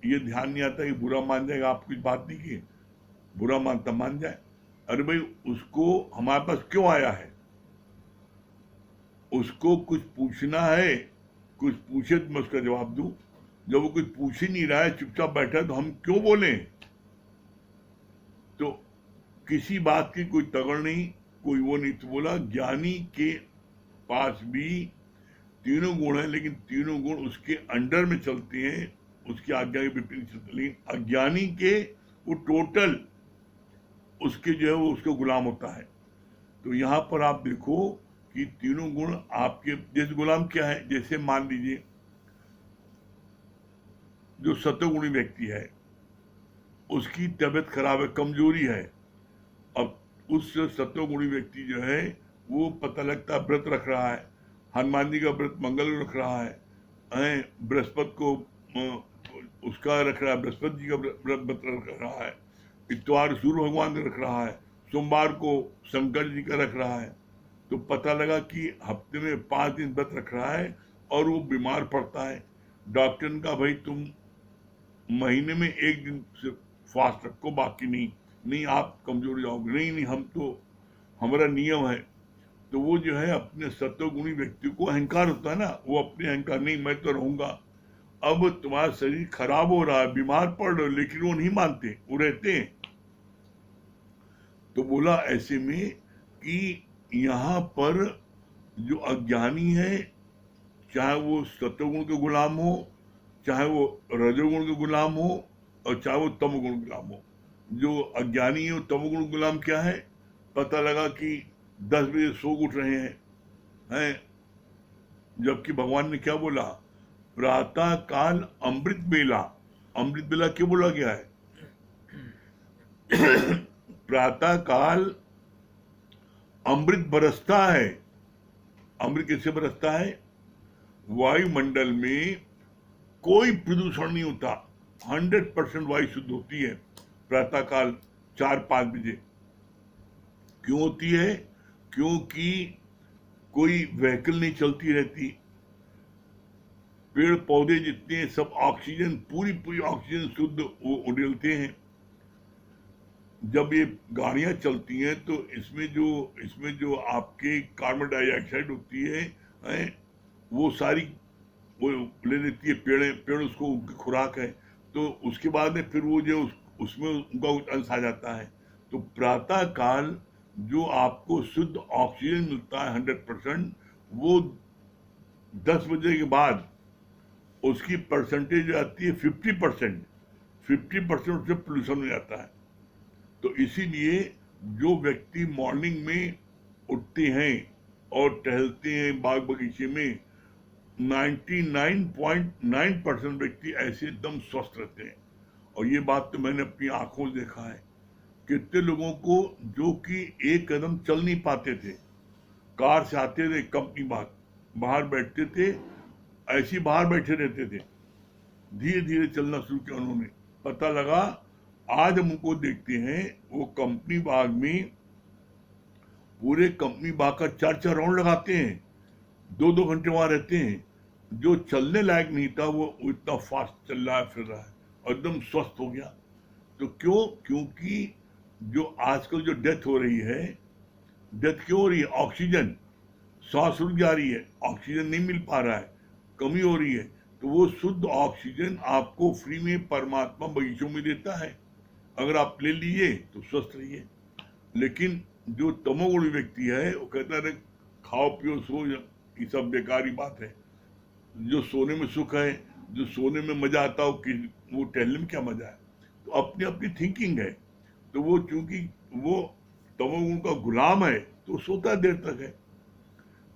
ये ध्यान नहीं आता कि बुरा मान जाएगा, आप कुछ बात नहीं की, बुरा मानता मान जाए, अरे भाई उसको हमारे पास क्यों आया है, उसको कुछ पूछना है, कुछ पूछे तो मैं उसका जवाब दूं। जब वो कुछ पूछ ही नहीं रहा है, चुपचाप बैठा है, तो हम क्यों बोले। तो किसी बात की कोई तगड़ नहीं, कोई वो नहीं। तो बोला ज्ञानी के पास भी तीनों गुण है, लेकिन तीनों गुण उसके अंडर में चलते हैं, उसकी आज्ञा के विपरीत चलते, लेकिन अज्ञानी के वो टोटल उसके जो है वो उसके गुलाम होता है। तो यहां पर आप देखो कि तीनों गुण आपके, जैसे गुलाम क्या है, जैसे मान लीजिए जो सतोगुणी व्यक्ति है उसकी तबीयत खराब है, कमजोरी है, अब उस सतोगुणी व्यक्ति जो है वो पता लगता है व्रत रख रहा है, हनुमान जी का व्रत मंगल रख रहा है, बृहस्पति को उसका रख रहा है, बृहस्पति जी का व्रत रख रहा है, इतवार सूर्य भगवान का रख रहा है, सोमवार को शंकर जी का रख रहा है। तो पता लगा कि हफ्ते में 5 दिन व्रत रख रहा है और वो बीमार पड़ता है। डॉक्टर ने कहा भाई तुम महीने में 1 दिन से फास्ट रखो, बाकी नहीं आप कमजोर हो जाओगे, नहीं हम तो, हमारा नियम है। तो वो जो है अपने सत्वगुणी व्यक्ति को अहंकार होता है ना, वो अपने अहंकार, नहीं मैं तो रहूंगा। अब तुम्हारा शरीर खराब हो रहा है, बीमार पड़ रहे हो, लेकिन वो नहीं मानते, वो रहते हैं। तो बोला ऐसे में कि यहाँ पर जो अज्ञानी है, चाहे वो सत्वगुण के गुलाम हो, चाहे वो रजोगुण के गुलाम हो, और चाहे वो तमोगुण के गुलाम हो, जो अज्ञानी है वो तमोगुण गुलाम क्या है, पता लगा कि 10 बजे सो उठ रहे हैं, जबकि भगवान ने क्या बोला, प्रातः काल अमृत बेला, अमृत बेला क्यों बोला गया है प्रातः काल अमृत बरसता है। अमृत कैसे बरसता है, वायुमंडल में कोई प्रदूषण नहीं होता, 100% वायु शुद्ध होती है प्रातःकाल 4-5 बजे। क्यों होती है, क्योंकि कोई व्हीकल नहीं चलती रहती, पेड़ पौधे जितने सब ऑक्सीजन, पूरी ऑक्सीजन शुद्ध वो उड़ेलते हैं। जब ये गाड़ियां चलती हैं तो इसमें जो आपके कार्बन डाइऑक्साइड होती है, वो सारी वो ले लेती है, पेड़ उसको उनकी खुराक है, तो उसके बाद में फिर वो जो उसमें उनका अंश आ जाता है। तो प्रातः काल जो आपको शुद्ध ऑक्सीजन मिलता है 100%, वो 10 बजे के बाद उसकी परसेंटेज आती है 50%, 50% उससे पोल्यूशन हो जाता है। तो इसीलिए जो व्यक्ति मॉर्निंग में उठते हैं और टहलते हैं बाग बगीचे में, 99.9% व्यक्ति ऐसे एकदम स्वस्थ रहते हैं। और ये बात तो मैंने अपनी आंखों से देखा है। कितने लोगों को जो कि एक कदम चल नहीं पाते थे, कार से आते थे, कंपनी बाहर बैठते थे, ऐसे ही बाहर बैठे रहते थे, धीरे धीरे चलना शुरू किया उन्होंने। पता लगा आज हम उनको देखते हैं वो कंपनी बाग में पूरे कंपनी बाग का 4-4 राउंड लगाते हैं, 2-2 घंटे वहां रहते हैं। जो चलने लायक नहीं था वो इतना फास्ट चल रहा है, फिर रहा है और एकदम स्वस्थ हो गया। तो क्यों? क्योंकि जो आजकल जो डेथ हो रही है, डेथ क्यों हो रही है? ऑक्सीजन, सांस रुक जा रही है, ऑक्सीजन नहीं मिल पा रहा है, कमी हो रही है। तो वो शुद्ध ऑक्सीजन आपको फ्री में परमात्मा बगीचों में देता है, अगर आप ले लीजिए तो स्वस्थ रहिए। लेकिन जो तमोगुणी व्यक्ति है वो कहता है खाओ पियो सो, ये सब बेकारी बात है। जो सोने में सुख है, जो सोने में मजा आता हो कि वो टहलने में क्या मजा है? तो अपनी अपनी थिंकिंग है। तो वो चूंकि वो तमोगुण का गुलाम है तो सोता देर तक है।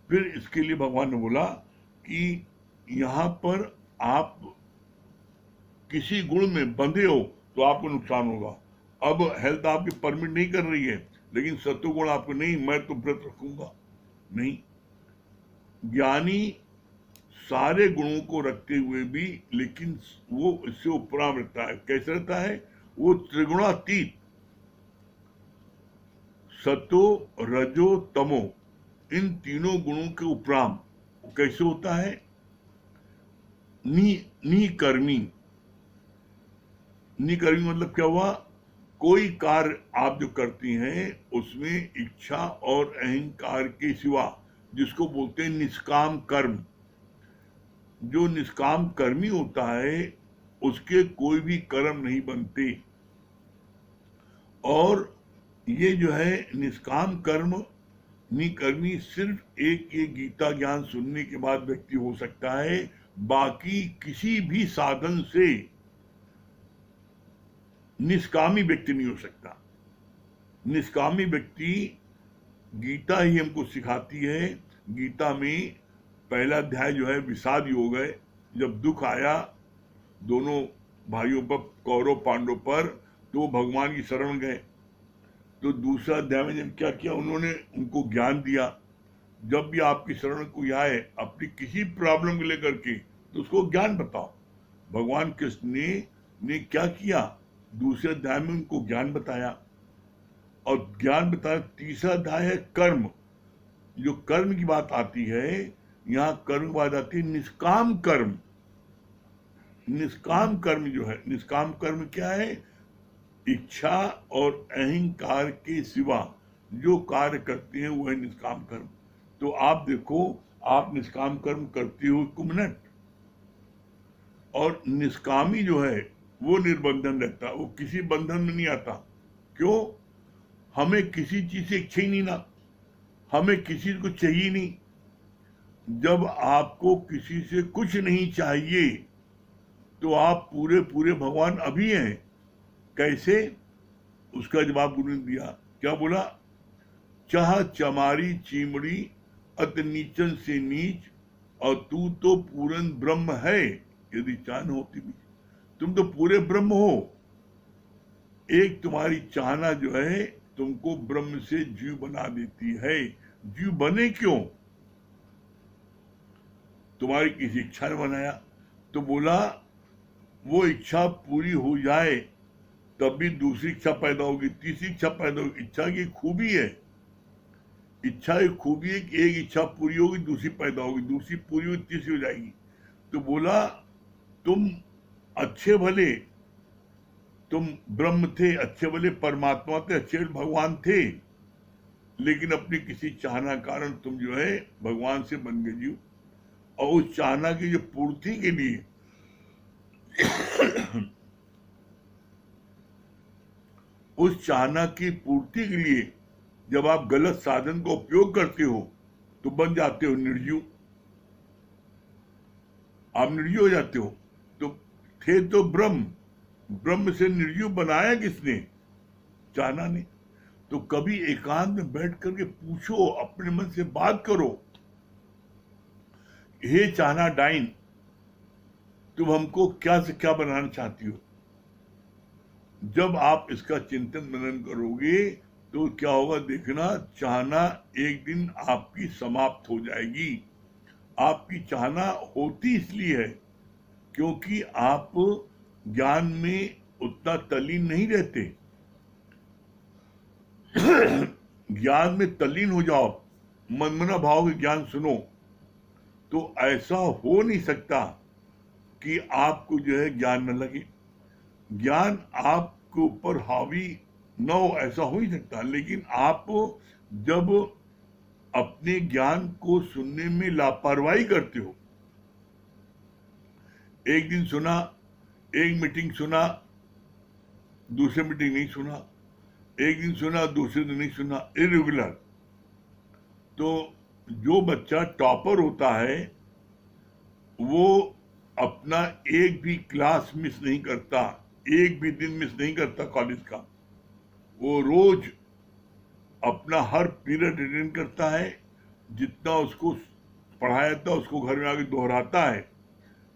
फिर इसके लिए भगवान ने बोला कि यहाँ पर आप किसी गुण में बंधे हो तो आपको नुकसान होगा। अब हेल्थ आपकी परमिट नहीं कर रही है, लेकिन सत्वगुण आपको नहीं, मैं तो व्रत रखूंगा नहीं। ज्ञानी सारे गुणों को रखते हुए भी लेकिन वो इससे उपराम रहता है। कैसे रहता है? वो त्रिगुणातीत, सतो रजो तमो, इन तीनों गुणों के उपराम कैसे होता है? निकर्मी। निकर्मी मतलब क्या हुआ? कोई कार्य आप जो करती हैं उसमें इच्छा और अहंकार के सिवा, जिसको बोलते हैं निष्काम कर्म। जो निष्काम कर्मी होता है उसके कोई भी कर्म नहीं बनते। और ये जो है निष्काम कर्म, निकर्मी, सिर्फ एक ये गीता ज्ञान सुनने के बाद व्यक्ति हो सकता है, बाकी किसी भी साधन से निष्कामी व्यक्ति नहीं हो सकता। निष्कामी व्यक्ति, गीता ही हमको सिखाती है। गीता में पहला अध्याय जो है विषाद योग है। जब दुख आया दोनों भाइयों पर, कौरव पांडव पर, तो वो भगवान की शरण गए। तो दूसरा अध्याय में जब क्या किया, उन्होंने उनको ज्ञान दिया। जब भी आपकी शरण कोई आए अपनी किसी प्रॉब्लम को लेकर के, तो उसको ज्ञान बताओ। भगवान कृष्ण ने क्या किया? दूसरे अध्याय में उनको ज्ञान बताया। और ज्ञान बताया। तीसरा अध्याय है कर्म। जो कर्म की बात आती है, यहाँ कर्म की बात आती है निष्काम कर्म। निष्काम कर्म जो है, निष्काम कर्म क्या है? इच्छा और अहंकार के सिवा जो कार्य करते हैं वो है निष्काम कर्म। तो आप देखो, आप निष्काम कर्म करते हो 1 मिनट, और निष्कामी जो है वो निर्बंधन रहता है, वो किसी बंधन में नहीं आता। क्यों? हमें किसी चीज से इच्छा ही नहीं ना, हमें किसी को चाहिए नहीं। जब आपको किसी से कुछ नहीं चाहिए तो आप पूरे पूरे भगवान अभी हैं। कैसे? उसका जवाब गुरु ने दिया। क्या बोला? चाह चमारी चीमड़ी अत नीचन से नीच, और तू तो पूरन ब्रह्म है यदि चाहना होती भी। तुम तो पूरे ब्रह्म हो। एक तुम्हारी चाहना जो है तुमको ब्रह्म से जीव बना देती है। जीव बने क्यों? तुम्हारी किसी इच्छा ने बनाया। तो बोला वो इच्छा पूरी हो जाए तब भी दूसरी इच्छा पैदा होगी, तीसरी इच्छा पैदा होगी। इच्छा की खूबी है, इच्छा की खूबी है कि एक इच्छा पूरी होगी दूसरी पैदा होगी, दूसरी पूरी होगी तीसरी हो जाएगी। तो बोला तुम अच्छे भले, तुम ब्रह्म थे, अच्छे भले परमात्मा थे, अच्छे भले भगवान थे, लेकिन अपनी किसी चाहना कारण तुम जो है भगवान से बन गए जीव। और उस चाहना की जो पूर्ति के लिए उस चाहना की पूर्ति के लिए जब आप गलत साधन का उपयोग करते हो तो बन जाते हो निर्जीव। आप निर्जीव हो जाते हो। तो थे तो ब्रह्म, ब्रह्म से निर्जीव बनाया किसने? चाहना ने। तो कभी एकांत में बैठ करके पूछो, अपने मन से बात करो, हे चाहना डाइन, तुम हमको क्या से क्या बनाना चाहती हो? जब आप इसका चिंतन मनन करोगे तो क्या होगा देखना, चाहना एक दिन आपकी समाप्त हो जाएगी। आपकी चाहना होती इसलिए है क्योंकि आप ज्ञान में उतना तल्लीन नहीं रहते। ज्ञान में तल्लीन हो जाओ, मनमना भाव के ज्ञान सुनो, तो ऐसा हो नहीं सकता कि आपको जो है ज्ञान न लगे। ज्ञान आपके ऊपर हावी न हो, ऐसा हो ही सकता। लेकिन आप जब अपने ज्ञान को सुनने में लापरवाही करते हो, एक दिन सुना, एक मीटिंग सुना, दूसरे मीटिंग नहीं सुना, एक दिन सुना, दूसरे दिन नहीं सुना, इरेगुलर, तो जो बच्चा टॉपर होता है वो अपना एक भी क्लास मिस नहीं करता, एक भी दिन मिस नहीं करता कॉलेज का। वो रोज अपना हर पीरियड अटेंड करता है, जितना उसको पढ़ाया था उसको घर में आके दोहराता है,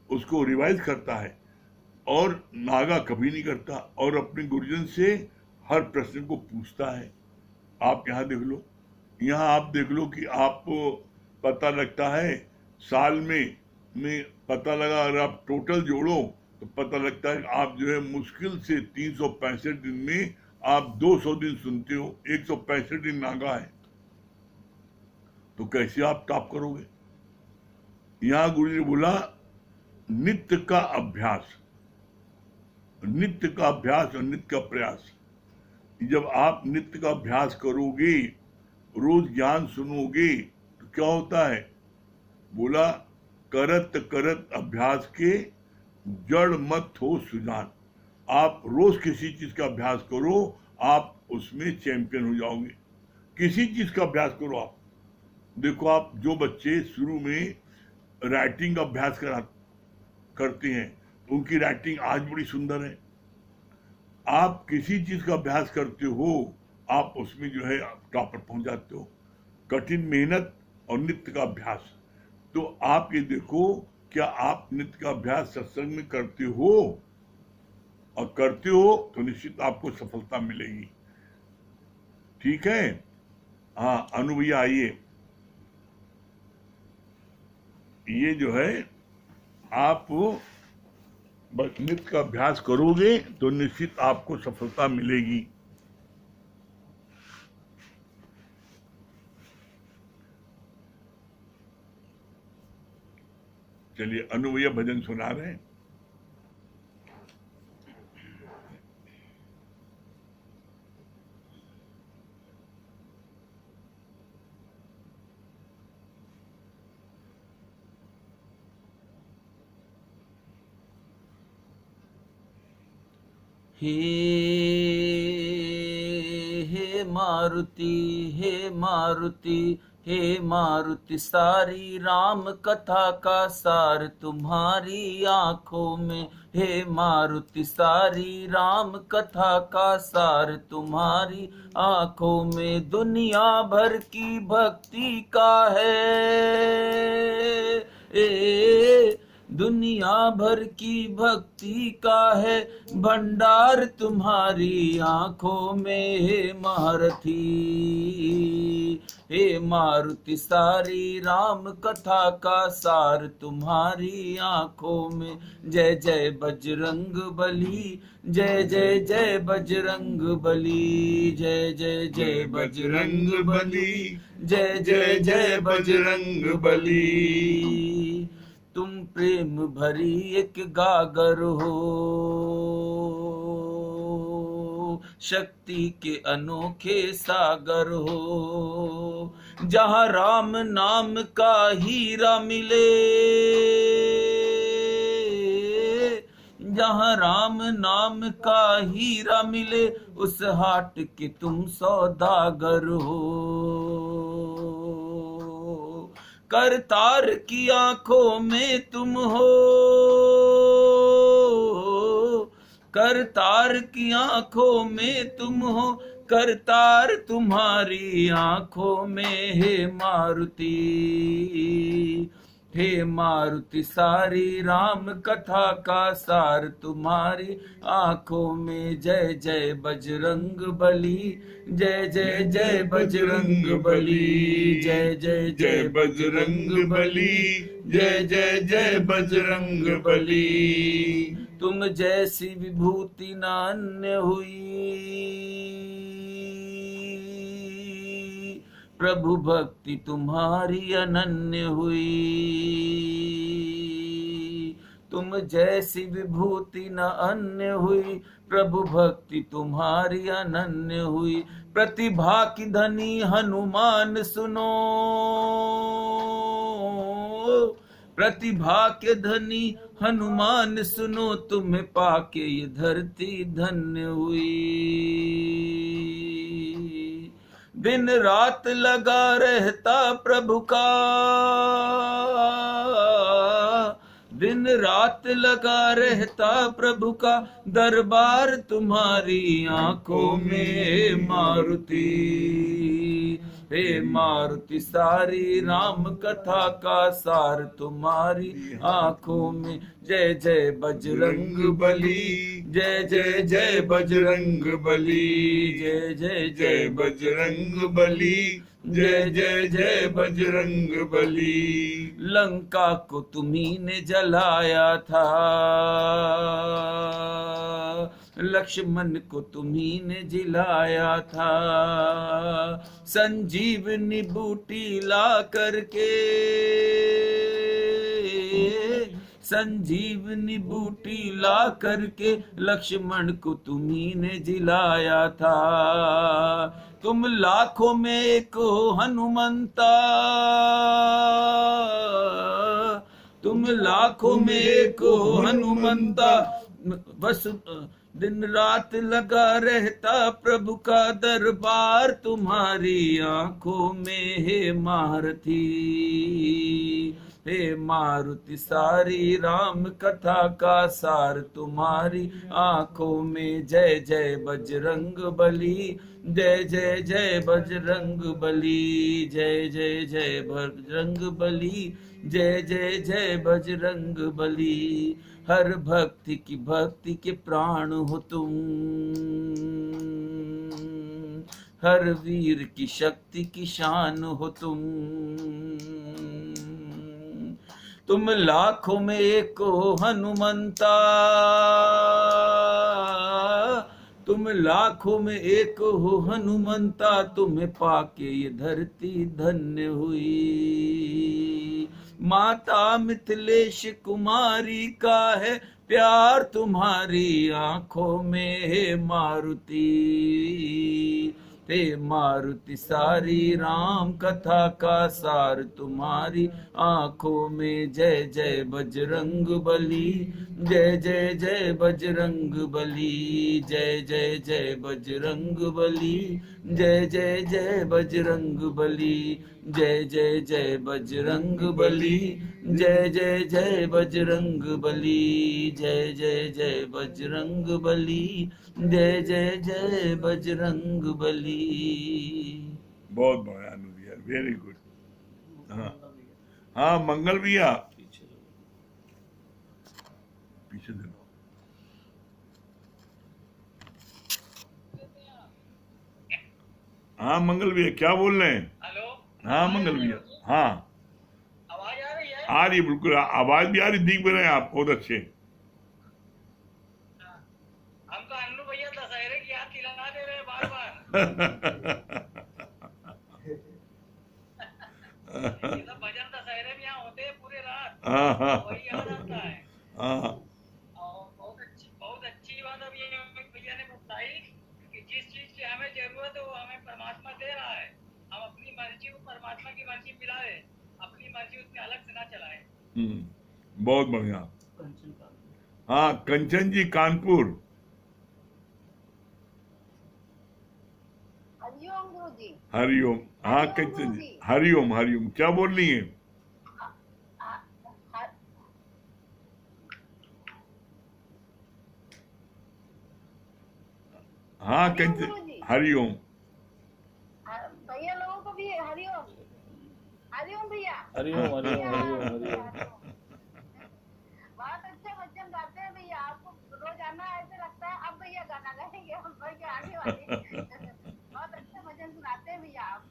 उसको रिवाइज करता है, और नागा कभी नहीं करता, और अपने गुरुजन से हर प्रश्न को पूछता है। आप यहाँ देख लो, यहाँ आप देख लो कि आप पता लगता है साल में पता लगा, अगर आप टोटल जोड़ो तो पता लगता है कि आप जो है मुश्किल से 365 दिन में आप 200 दिन सुनते हो, 165 दिन नागा है, तो कैसे आप टॉप करोगे। यहाँ गुरु ने बोला नित्य का अभ्यास, नित्य का अभ्यास और नित्य का प्रयास। जब आप नित्य का अभ्यास करोगे, रोज ज्ञान सुनोगे, तो क्या होता है, बोला करत करत अभ्यास के जड़ मत हो सुजान। आप रोज किसी चीज का अभ्यास करो, आप उसमें चैंपियन हो जाओगे। किसी चीज का अभ्यास करो। आप देखो, आप जो बच्चे शुरू में राइटिंग का अभ्यास करते हैं, उनकी राइटिंग आज बड़ी सुंदर है। आप किसी चीज का अभ्यास करते हो, आप उसमें जो है टॉपर पहुंच जाते हो। कठिन मेहनत और नित्य का अभ्यास। तो आप ये देखो, क्या आप नित्य का अभ्यास सत्संग में करते हो, और करते हो तो निश्चित आपको सफलता मिलेगी। ठीक है। हाँ अनु भैया आइए। ये जो है आप बस नित्य का अभ्यास करोगे तो निश्चित आपको सफलता मिलेगी। चलिए, अनु भैया भजन सुना रहे हैं। हे मारुति, हे मारुति, हे मारुति, सारी राम कथा का सार तुम्हारी आंखों में। हे मारुति, सारी राम कथा का सार तुम्हारी आंखों में। दुनिया भर की भक्ति का है, दुनिया भर की भक्ति का है भंडार तुम्हारी आंखों में। हे महारथी, हे मारुति, सारी राम कथा का सार तुम्हारी आंखों में। जय जय बजरंग बली, जय जय जय बजरंग बली, जय जय जय बजरंग बली, जय जय जय बजरंग बली। तुम प्रेम भरी एक गागर हो, शक्ति के अनोखे सागर हो। जहाँ राम नाम का हीरा मिले, जहाँ राम नाम का हीरा मिले, उस हाट के तुम सौदागर हो। करतार की आंखों में तुम हो, करतार की आंखों में तुम हो, करतार तुम्हारी आंखों में। हे मारुति, हे मारुति सारी राम कथा का सार तुम्हारी आंखों में जय जय बजरंग बली, जय जय जय बजरंग बली, जय जय जय बजरंग बली, जय जय जय बजरंग बली। तुम जैसी विभूति न अन्य हुई, प्रभु भक्ति तुम्हारी अनन्य हुई। तुम जैसी विभूति न अन्य हुई, प्रभु भक्ति तुम्हारी अनन्य हुई। प्रतिभा की धनी हनुमान सुनो, प्रतिभा के धनी हनुमान सुनो, तुम्हें पाके ये धरती धन्य हुई। दिन रात लगा रहता प्रभु का, दिन रात लगा रहता प्रभु का दरबार तुम्हारी आंखों में मारुति। हे मारुति सारी राम कथा का सार तुम्हारी आंखों में जय जय बजरंग बली, जय जय जय बजरंग बली, जय जय जय बजरंग बली, जय जय जय बजरंग बली। लंका को तुम्ही ने जलाया था, लक्ष्मण को तुम्ही ने जिलाया था। संजीवनी बूटी ला करके, संजीवनी बूटी ला करके लक्ष्मण को तुम्ही ने जिलाया था। तुम लाखों में एक हो हनुमंता, तुम लाखों में एक हो हनुमंता। बस दिन रात लगा रहता प्रभु का दरबार तुम्हारी आंखों में हे महारथी। हे मारुति सारी राम कथा का सार तुम्हारी आंखों में जय जय बजरंग बली, जय जय जय बजरंग बली, जय जय जय बजरंग बली, जय जय जय बजरंग बली। हर भक्ति की भक्ति के प्राण हो तुम, हर वीर की शक्ति की शान हो तुम लाखों में एक हो हनुमंता, तुम लाखों में एक हो हनुमंता। तुम्हें पाके ये धरती धन्य हुई। माता मिथिलेश कुमारी का है प्यार तुम्हारी आंखों में हे मारुति। हे मारुति सारी राम कथा का सार तुम्हारी आंखों में जय जय बजरंग बली, जय जय जय बजरंग बली, जय जय जय बजरंग बली, जय जय जय बजरंग बली, जय जय जय बजरंग बली, जय जय जय बजरंग बली, जय जय जय बजरंग बली, जय जय जय बजरंग बली। बहुत बढ़िया अनुज यार, वेरी गुड। हाँ हाँ, मंगल भैया पीछे दे दो। हाँ मंगल भैया, क्या बोल रहे हैं? हेलो। हाँ मंगल भैया, हाँ आवाज आ रही है? आ रही है, बिल्कुल आवाज भी आ रही, दिख भी रहे हैं आप बहुत अच्छे। हमको अन्नू भैया दशहरे की याद दिला दे रहे हैं बार बार। ये सब भजन दशहरे में यहाँ होते हैं पूरे रात, हाँ हाँ वही याद आता है। हाँ और बहुत अच्छी बात अब ये भैया ने बताई कि जिस चीज की हमें जरूरत है वो हमें परमात्मा दे रहा है। हम अपनी मर्जी को परमात्मा की मर्जी मिलाए, अपनी मर्जी उसके अलग से ना चलाए। बहुत बढ़िया। हाँ कंचन जी कानपुर। हरिओम गुरुजी। हरिओम। हाँ कंचन जी, हरिओम हरिओम, क्या बोल रही है? हाँ कंचन, हरिओम। भैया लोगों को भी हरिओम, हरिओम भैया। हरिओम हरिओम हरिओम हरिओम। बहुत अच्छा भजन गाते हैं भैया, आपको रोजाना ऐसे लगता है अब भैया गाना गाएंगे हम भैया आगे वाले। बहुत अच्छा भजन सुनाते हैं भैया आप।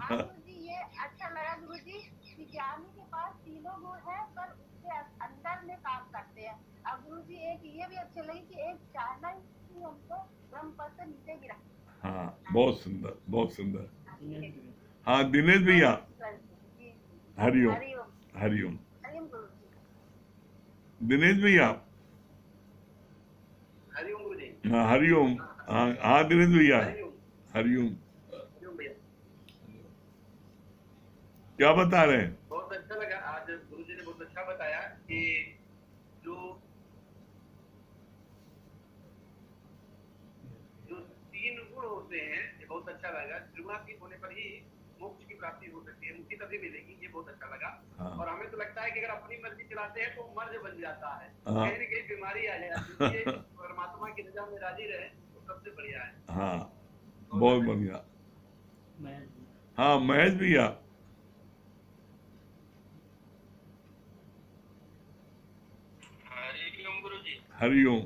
हाँ गुरु जी, ये अच्छा लगा गुरु जी कि ज्ञानी के पास तीनों गुण है पर उसके अंदर में काम करते हैं। अब गुरु जी एक ये भी अच्छी लगी कि एक चाहना ही हमको ब्रह्म पद से नीचे गिरा। हाँ, बहुत सुंदर, बहुत सुंदर। हाँ दिनेश भैया, जी हरिओम हरिओम हरिओम। हरिओम गुरु जी। दिनेश भैया, हरिओम गुरु जी। हाँ हरिओम। हाँ हाँ दिनेश भैया, हरिओम हरिओम। हरिओम भैया। क्या बता रहे हैं? बहुत अच्छा लगा आज गुरु जी ने बहुत अच्छा बताया कि जो जो तीन गुण होते हैं, ये बहुत अच्छा लगा। त्रिगुणातीत होने पर ही मोक्ष की प्राप्ति हो सकती है, मुक्ति तभी मिलेगी, ये बहुत अच्छा लगा। हाँ। और हमें तो लगता है कि अगर अपनी मर्जी चलाते हैं तो मर्ज बन जाता है, हाँ। कहीं न कहीं बीमारी आ जाती है। परमात्मा की रजा में राजी रहे तो सबसे बढ़िया है। हाँ, बहुत बढ़िया। हाँ महेश भैया, हरिओम गुरु जी। हरिओम।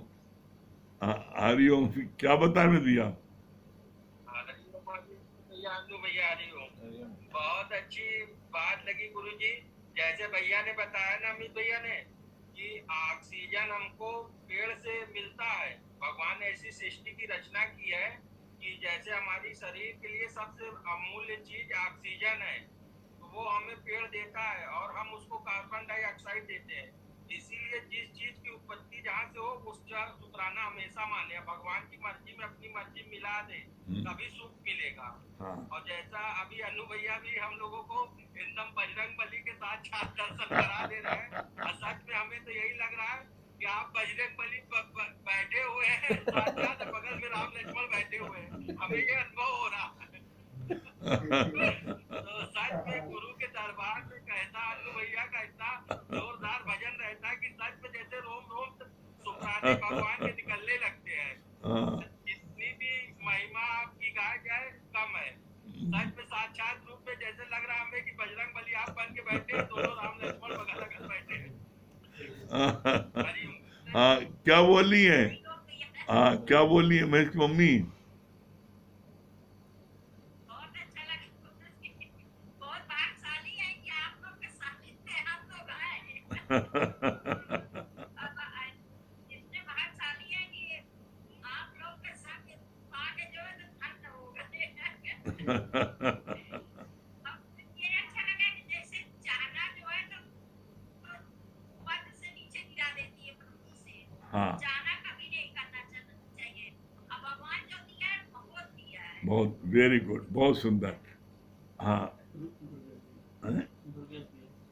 हाँ हरिओम, क्या बता रहे भैया? भैया हरिओम। बहुत अच्छी बात लगी गुरु जी। जैसे भैया ने बताया ना, अमित भैया ने, कि ऑक्सीजन हमको पेड़ से मिलता है। भगवान ने ऐसी सृष्टि की रचना की है कि जैसे हमारी शरीर के लिए सबसे अमूल्य चीज ऑक्सीजन है, तो वो हमें पेड़ देता है और हम उसको कार्बन डाइऑक्साइड देते हैं। इसीलिए जिस चीज की उत्पत्ति जहाँ से हो उसका शुक्राना हमेशा माने, भगवान की मर्जी में अपनी मर्जी मिला दे तभी सुख मिलेगा। हाँ। और जैसा अभी अनु भैया भी हम लोगों को एकदम बजरंग बली के साथ साथ दर्शन करा दे रहे हैं, और सच में हमें तो यही लग रहा है कि आप बजरंग बली बैठे हुए हैं, साथ बगल में राम लक्ष्मण बैठे हुए हैं, हमें ये अनुभव हो रहा है। तो सच में गुरु के दरबार में कहता अनु भैया का इतना जोरदार भजन रहता है कि सच में जैसे रोम रोम शुक्राने भगवान के निकलने लगते हैं। हाँ। जितनी भी महिमा आपकी गाय जाए कम है। सच में साक्षात रूप में जैसे लग रहा हमें कि बजरंग बली आप बन के बैठे हैं, दोनों राम लक्ष्मण बगल बगल बैठे हैं। हरिओम। हाँ क्या बोल रही है? हाँ क्या बोल रही है महेश की मम्मी? बहुत अच्छा लगा, बहुत भाग्यशाली है कि आप लोग के सानिध्य में हम लोग आए। इतने भाग्यशाली है कि आप लोग के साथ आके जो है तो धन्य हो गए। अब ये अच्छा लगा कि जैसे चाहना जो है तो पद से नीचे गिरा देती है प्रभु से। हाँ। चाहना कभी नहीं करना चाहिए। अब भगवान जो दिया है बहुत दिया है। बहुत वेरी गुड, बहुत सुंदर। हाँ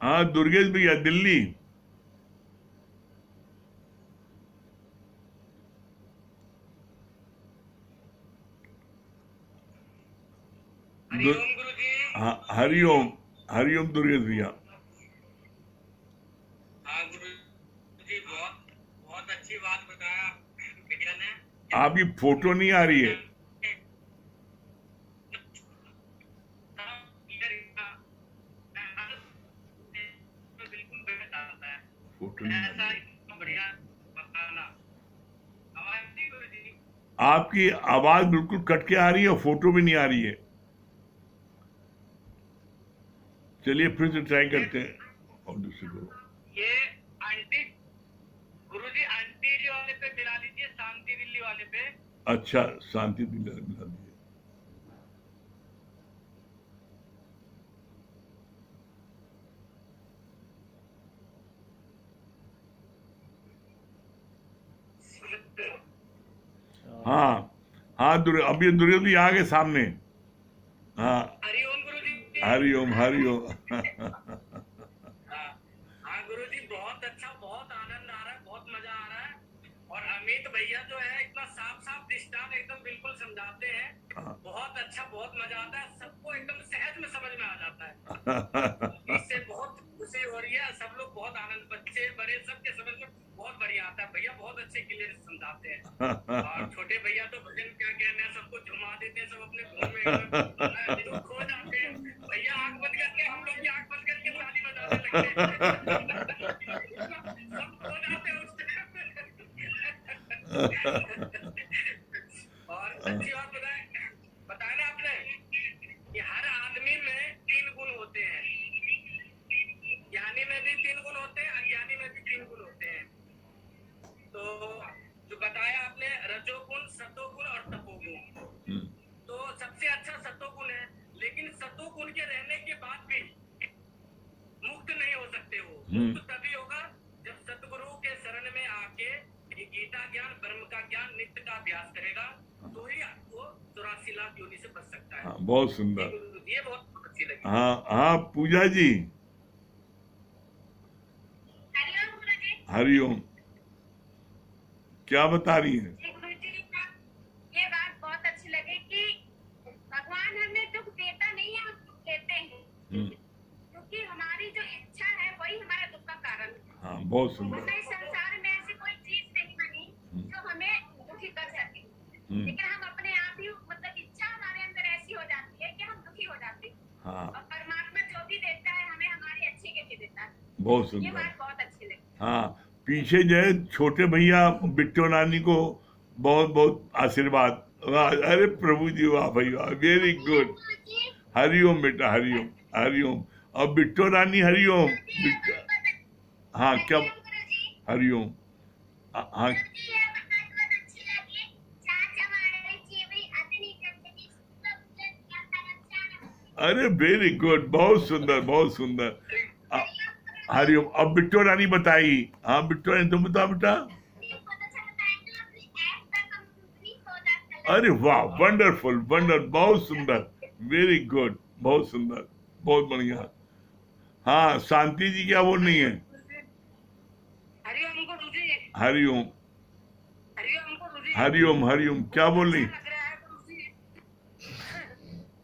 हाँ दुर्गेश भैया, दिल्ली। हरिओम गुरु जी। हाँ हरिओम हरिओम दुर्गेश भैया। हाँ गुरु जी, बहुत बहुत अच्छी बात बताया भैया ने। आपकी फोटो नहीं आ रही है। बिल्कुल बेहतर आता है, फोटो नहीं आ ऐसा रही है। ही बढ़िया बताना। हमारी गुरु जी आपकी आवाज बिल्कुल कट के आ रही है और फोटो भी नहीं आ रही है। चलिए फिर से ट्राई करते हैं और दूसरे को। ये आंटी गुरु जी आंटी जी वाले पे मिला लीजिए, शांति दिल्ली वाले पे। अच्छा शांति दिला दिला दिए। हाँ हाँ अभी दुर्गेश भी आ गए सामने। हाँ हरिओम गुरु जी। हरिओम हरिओम। हाँ गुरु जी, बहुत अच्छा, बहुत आनंद आ रहा है, बहुत मजा आ रहा है। और अमित भैया जो है इतना साफ साफ दृष्टांत एकदम बिल्कुल समझाते हैं, बहुत अच्छा, बहुत मजा आता है, सबको एकदम सहज में समझ में आ जाता है। इससे बहुत खुशी हो रही है, सब लोग बहुत आनंद, बच्चे बड़े सबके समझ में बहुत बढ़िया आता है। भैया बहुत अच्छे क्लियर समझाते हैं। और छोटे भैया तो भजन क्या कहने हैं, सबको झुमा देते हैं, सब अपने धुन में खो जाते हैं। भैया आंख बंद करके, हम लोग की आंख बंद करके सब खो जाते हैं उस टाइम। और अच्छी बात बताया ना आपने कि हर आदमी में 3 गुण होते हैं, ज्ञानी में भी 3 गुण होते हैं, अज्ञानी में भी 3 गुण होते हैं। तो जो बताया आपने रजोगुण, सतोगुण और तपोगुण, तो सबसे अच्छा सतोगुण है, लेकिन सतोगुण के रहने के बाद भी मुक्त नहीं हो सकते हो। मुक्त तभी होगा जब सतगुरु के शरण में आके ये गीता ज्ञान, ब्रह्म का ज्ञान, नित्य का अभ्यास करेगा, तो ही वो 84 लाख योनि से बच सकता है। हाँ, बहुत सुंदर। ये बहुत अच्छी लगी। हाँ हाँ, पूजा जी, हरिओम गुरुजी। हरिओम, क्या बता रही है? जी गुरुजी, ये बात बहुत अच्छी लगी कि भगवान हमें दुख देता नहीं है, हम दुख देते हैं, क्योंकि हमारी जो इच्छा है वही हमारे दुख का कारण है। हाँ, बहुत सुंदर। वरना इस संसार में ऐसी कोई चीज नहीं बनी जो हमें दुखी कर सके, लेकिन हम अपने आप ही मतलब इच्छा हमारे अंदर ऐसी हो जाती है कि हम दुखी हो जाते हैं। हाँ, और परमात्मा जो भी देता है हमें हमारी अच्छी के लिए देता है। बहुत ये सुंदर। बात बहुत अच्छी लगी। हाँ, पीछे जो है छोटे भैया बिट्टो नानी को बहुत बहुत आशीर्वाद। वाह, अरे प्रभु जी, वाह भाई वाह, वेरी गुड। हरिओम बेटा, हरिओम, हरिओम। और बिट्टो रानी, हरिओम। हाँ, क्या? हरिओम। हाँ, अरे वेरी गुड, बहुत सुंदर, बहुत सुंदर। हरिओम। अब बिट्टो रानी बताई। हाँ, बिट्टो रानी तुम बताओ बेटा। अरे वाह, वंडरफुल, बहुत सुंदर, वेरी गुड, बहुत सुंदर, बहुत बढ़िया। हाँ, शांति जी क्या बोल रही है? हरिओम गुरुजी। हरिओम, हरिओम गुरुजी। हरिओम, हरिओम, क्या बोल रही? अच्छा लग रहा है गुरुजी।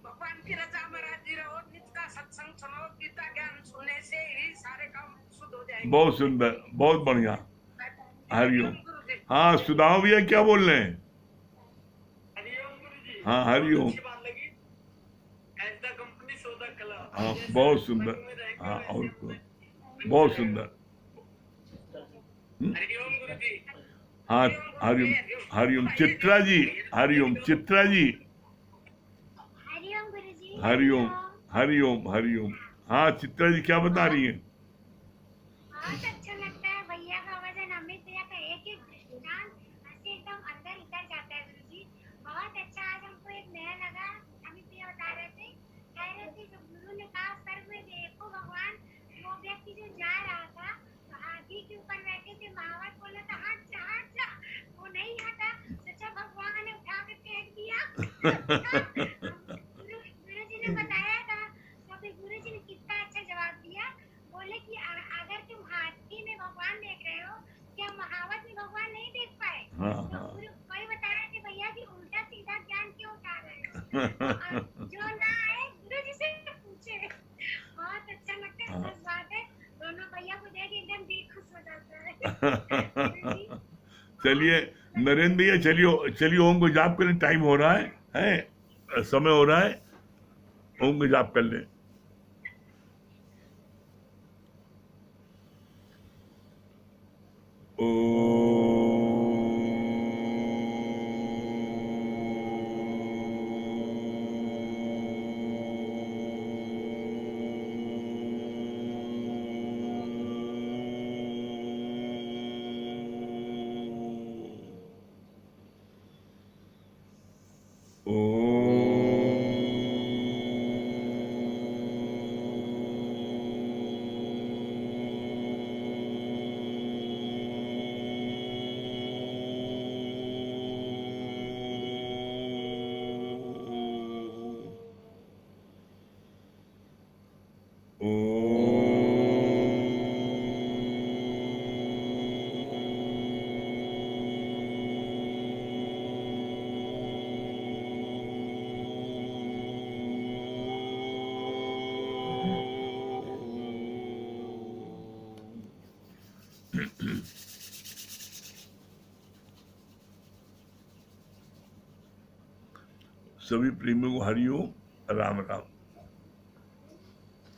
भगवान की रजा में राजी रहो, नित्य का सत्संग सुनो, गीता ज्ञान सुनने से ही सारे काम शुद्ध हो जाएंगे। बहुत सुंदर, बहुत बढ़िया। हरिओम। गुरुजी। हाँ, सुदामा भैया क्या बोल रहे हैं? हरिओम गुरुजी। हाँ, हरिओम। अच्छी बात लगी। As the company, so the color। हाँ, जैसे बहुत सुंदर। बनी में रहेंगे हाँ, वैसे और हमने- बहुत सुंदर। हरिओम गुरुजी। हाँ, हरिओम, हरिओम। चित्रा जी, हरिओम, चित्रा जी, हरिओम गुरुजी। हरिओम, हरिओम, हरिओम। हाँ, चित्रा जी क्या बता रही है? बहुत अच्छा लगता है भैया का वजन, अमित भैया का एक एक दृष्टांत ऐसे एकदम अंदर उतर जाता है गुरुजी। बहुत अच्छा। आज हमको एक नया लगा, अमित भैया बता रहे थे, कह रहे थे जो गुरु ने कहा स्वर्ग में देखो भगवान, वो व्यक्ति जो जा रहा था तो हाथी के ऊपर बैठे थे, महावत बोला था हट जा हट जा, वो नहीं हटा, सोचा भगवान ने उठा के फेंक दिया। गुरुजी ने बताया था, तो फिर गुरुजी ने कितना अच्छा जवाब दिया। बोले कि अगर तुम हाथी में भगवान देख रहे हो, क्या महावत में भगवान नहीं देख पाए? हाँ, तो हाँ। गुरु वही बता रहे थे भैया कि उल्टा सीधा ज्ञान क्यों उठा रहे हो? जो ना आए गुरुजी से पूछे। बहुत अच्छा लगता है, बस बात है दोनों भैया को देख एकदम दिल खुश हो जाता है। गुरुजी, चलिए नरेंद्र भैया, चलिए चलिए, ओम को जाप करने टाइम हो रहा है, समय हो रहा है, ओम को जाप कर ले। सभी प्रेमियों को हरिओम, राम राम।